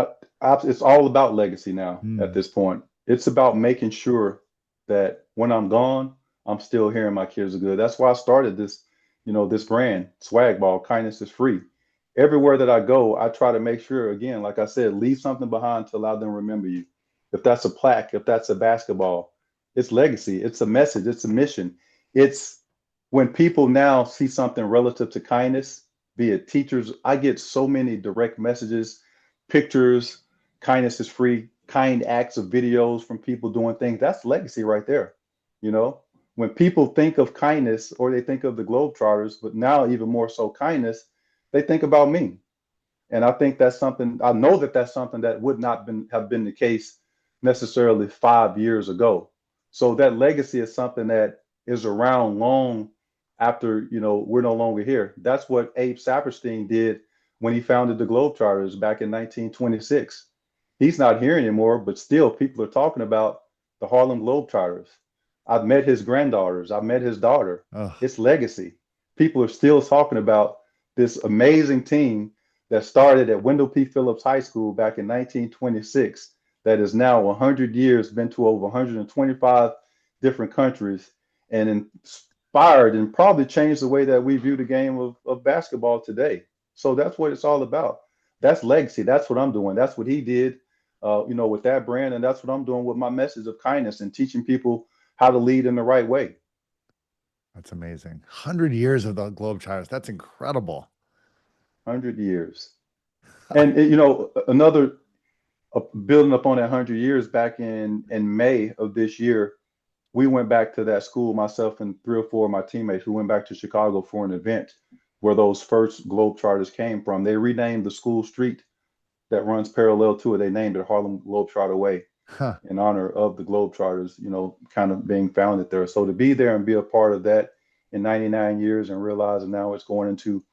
it's all about legacy now at Hmm. this point. It's about making sure that when I'm gone, I'm still here and my kids are good. That's why I started this brand, Swag Ball, kindness is free. Everywhere that I go, I try to make sure, again, like I said, leave something behind to allow them to remember you. If that's a plaque, if that's a basketball, it's legacy. It's a message. It's a mission. It's when people now see something relative to kindness, be it teachers. I get so many direct messages, pictures. Kindness is free, kind acts of videos from people doing things. That's legacy right there. You know, when people think of kindness, or they think of the Globetrotters, but now even more so kindness, they think about me. And I think that's something, I know that that's something that would not have been the case necessarily 5 years ago. So that legacy is something that is around long after, we're no longer here. That's what Abe Saperstein did when he founded the Globetrotters back in 1926. He's not here anymore, but still people are talking about the Harlem Globetrotters. I've met his granddaughters. I've met his daughter. Oh, It's legacy. People are still talking about this amazing team that started at Wendell P. Phillips High School back in 1926, that is now 100 years, been to over 125 different countries, and inspired and probably changed the way that we view the game of basketball today. So that's what it's all about. That's legacy. That's what I'm doing. That's what he did, with that brand. And that's what I'm doing with my message of kindness and teaching people how to lead in the right way. that's amazing. 100 years of the Globetrotters. That's incredible. 100 years. And, another building up on that 100 years, back in May of this year, we went back to that school, myself and three or four of my teammates. We went back to Chicago for an event where those first Globetrotters came from. They renamed the school street that runs parallel to it. They named it Harlem Globetrotter Way Huh. in honor of the Globetrotters, kind of being founded there. So to be there and be a part of that in 99 years, and realizing now it's going into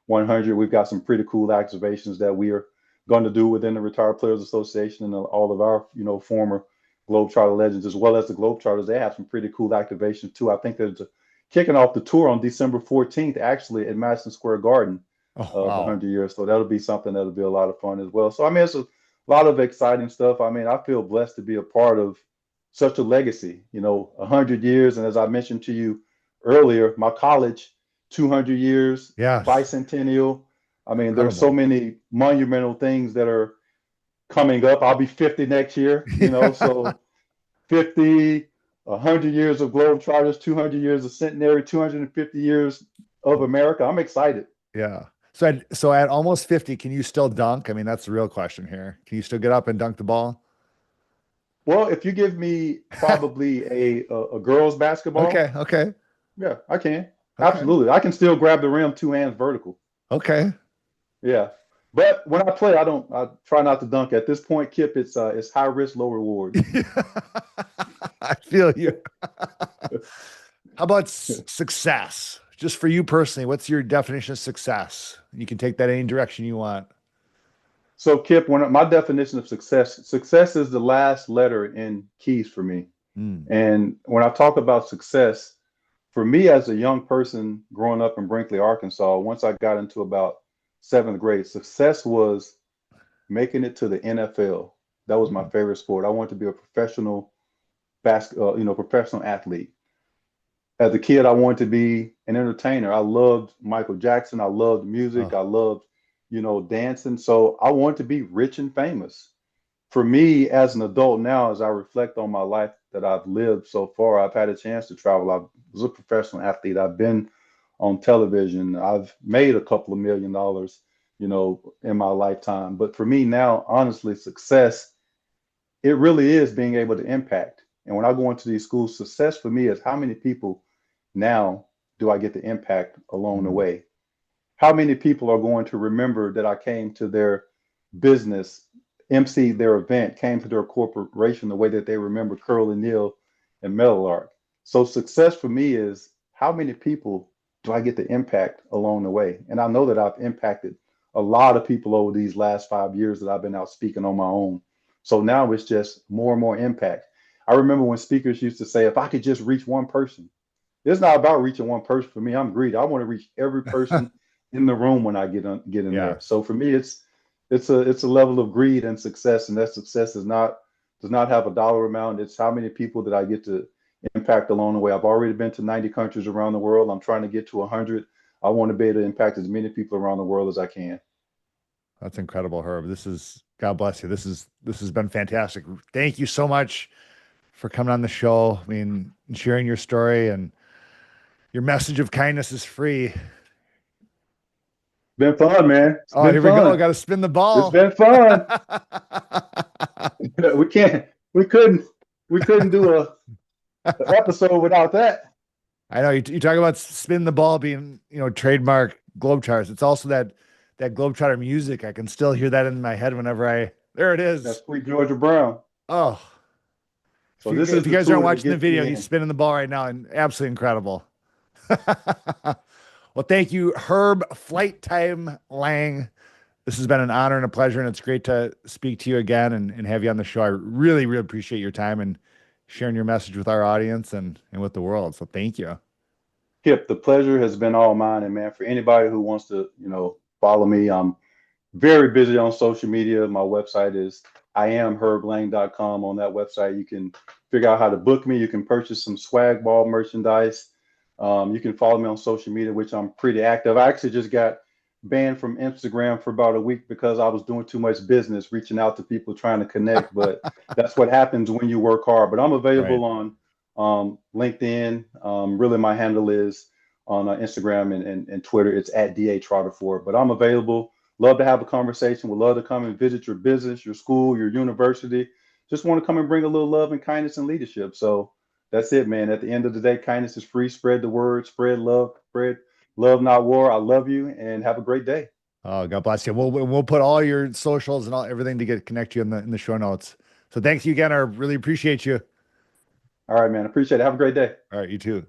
100, we've got some pretty cool activations that we are going to do within the Retired Players Association, and all of our, former Globetrotter legends, as well as the Globetrotters. They have some pretty cool activations too. I think there's kicking off the tour on December 14th, actually at Madison Square Garden, Oh, of the wow. 100 years. So that'll be something that'll be a lot of fun as well. So I mean, it's a lot of exciting stuff. I mean, I feel blessed to be a part of such a legacy. 100 years, and as I mentioned to you earlier, my college, 200 years, Yes. bicentennial. I mean, there's so Incredible. many monumental things that are coming up. I'll be 50 next year, Yeah. so 50, 100 years of Globetrotters, 200 years of Centenary, 250 years of America. I'm excited. Yeah. So at almost 50, can you still dunk? I mean, that's the real question here. Can you still get up and dunk the ball? Well, if you give me probably a girls Okay, basketball, okay, yeah, I can. okay, Absolutely. I can still grab the rim two hands vertical. okay. Yeah. But when I play, I try not to dunk. At this point, Kip, it's high risk, low reward. I feel you. How about success? Just for you personally, what's your definition of success? You can take that any direction you want. So, Kip, when my definition of success is the last letter in keys for me. Mm, And when I talk about success, for me as a young person growing up in Brinkley, Arkansas, once I got into about seventh grade, success was making it to the NFL. That was my mm, favorite sport. I wanted to be a professional professional athlete. As a kid, I wanted to be an entertainer. I loved Michael Jackson. I loved music. oh, I loved, dancing. So I wanted to be rich and famous. For me, as an adult now, as I reflect on my life that I've lived so far, I've had a chance to travel. I was a professional athlete. I've been on television. I've made a couple of $1 million, in my lifetime. But for me now, honestly, success, it really is being able to impact. And when I go into these schools, success for me is how many people now do I get to impact along the mm, way? How many people are going to remember that I came to their business, emceed their event, came to their corporation the way that they remember Curly Neal and Meadowlark. So success for me is how many people do I get to impact along the way? And I know that I've impacted a lot of people over these last 5 years that I've been out speaking on my own. So now it's just more and more impact. I remember when speakers used to say, if I could just reach one person, it's not about reaching one person for me. I'm greedy. I want to reach every person in the room when I get in Yeah. there. So for me, it's a level of greed and success, and that success does not have a dollar amount. It's how many people that I get to impact along the way. I've already been to 90 countries around the world. I'm trying to get to 100. I want to be able to impact as many people around the world as I can. That's incredible, Herb. God bless you. This has been fantastic. Thank you so much for coming on the show. I mean, sharing your story, and your message of kindness is free. Been fun, man. It's Oh, been here we go. fun. Got to spin the It's ball. been fun. we can't. We couldn't. We couldn't do a episode without that. I know you talk about spin the ball being, trademark Globetrotters. It's also that Globetrotter music. I can still hear that in my head whenever there it That's is. Sweet Georgia Brown. Oh, So this is if you the guys aren't tour that watching the gets video, me he's in. spinning the ball right now, and absolutely incredible. Well, thank you, Herb Flight Time Lang. This has been an honor and a pleasure, and it's great to speak to you again and have you on the show. I really, really appreciate your time and sharing your message with our audience and with the world. So thank you. Kip, the pleasure has been all mine. And man, for anybody who wants to, follow me, I'm very busy on social media. My website is iamherblang.com. On that website, you can figure out how to book me. You can purchase some swag ball merchandise. You can follow me on social media, which I'm pretty active. I actually just got banned from Instagram for about a week because I was doing too much business, reaching out to people, trying to connect. But that's what happens when you work hard. But I'm Right. available on LinkedIn. Really, my handle is on Instagram and Twitter. It's at DA Trotter4. But I'm available. Love to have a conversation. Would love to come and visit your business, your school, your university. Just want to come and bring a little love and kindness and leadership. So that's it, man. At the end of the day, kindness is free. Spread the word, spread love, not war. I love you and have a great day. Oh, God bless you. We'll put all your socials and everything to connect you in the show notes. So thanks you again. I really appreciate you. All right, man. Appreciate it. Have a great day. All right, you too.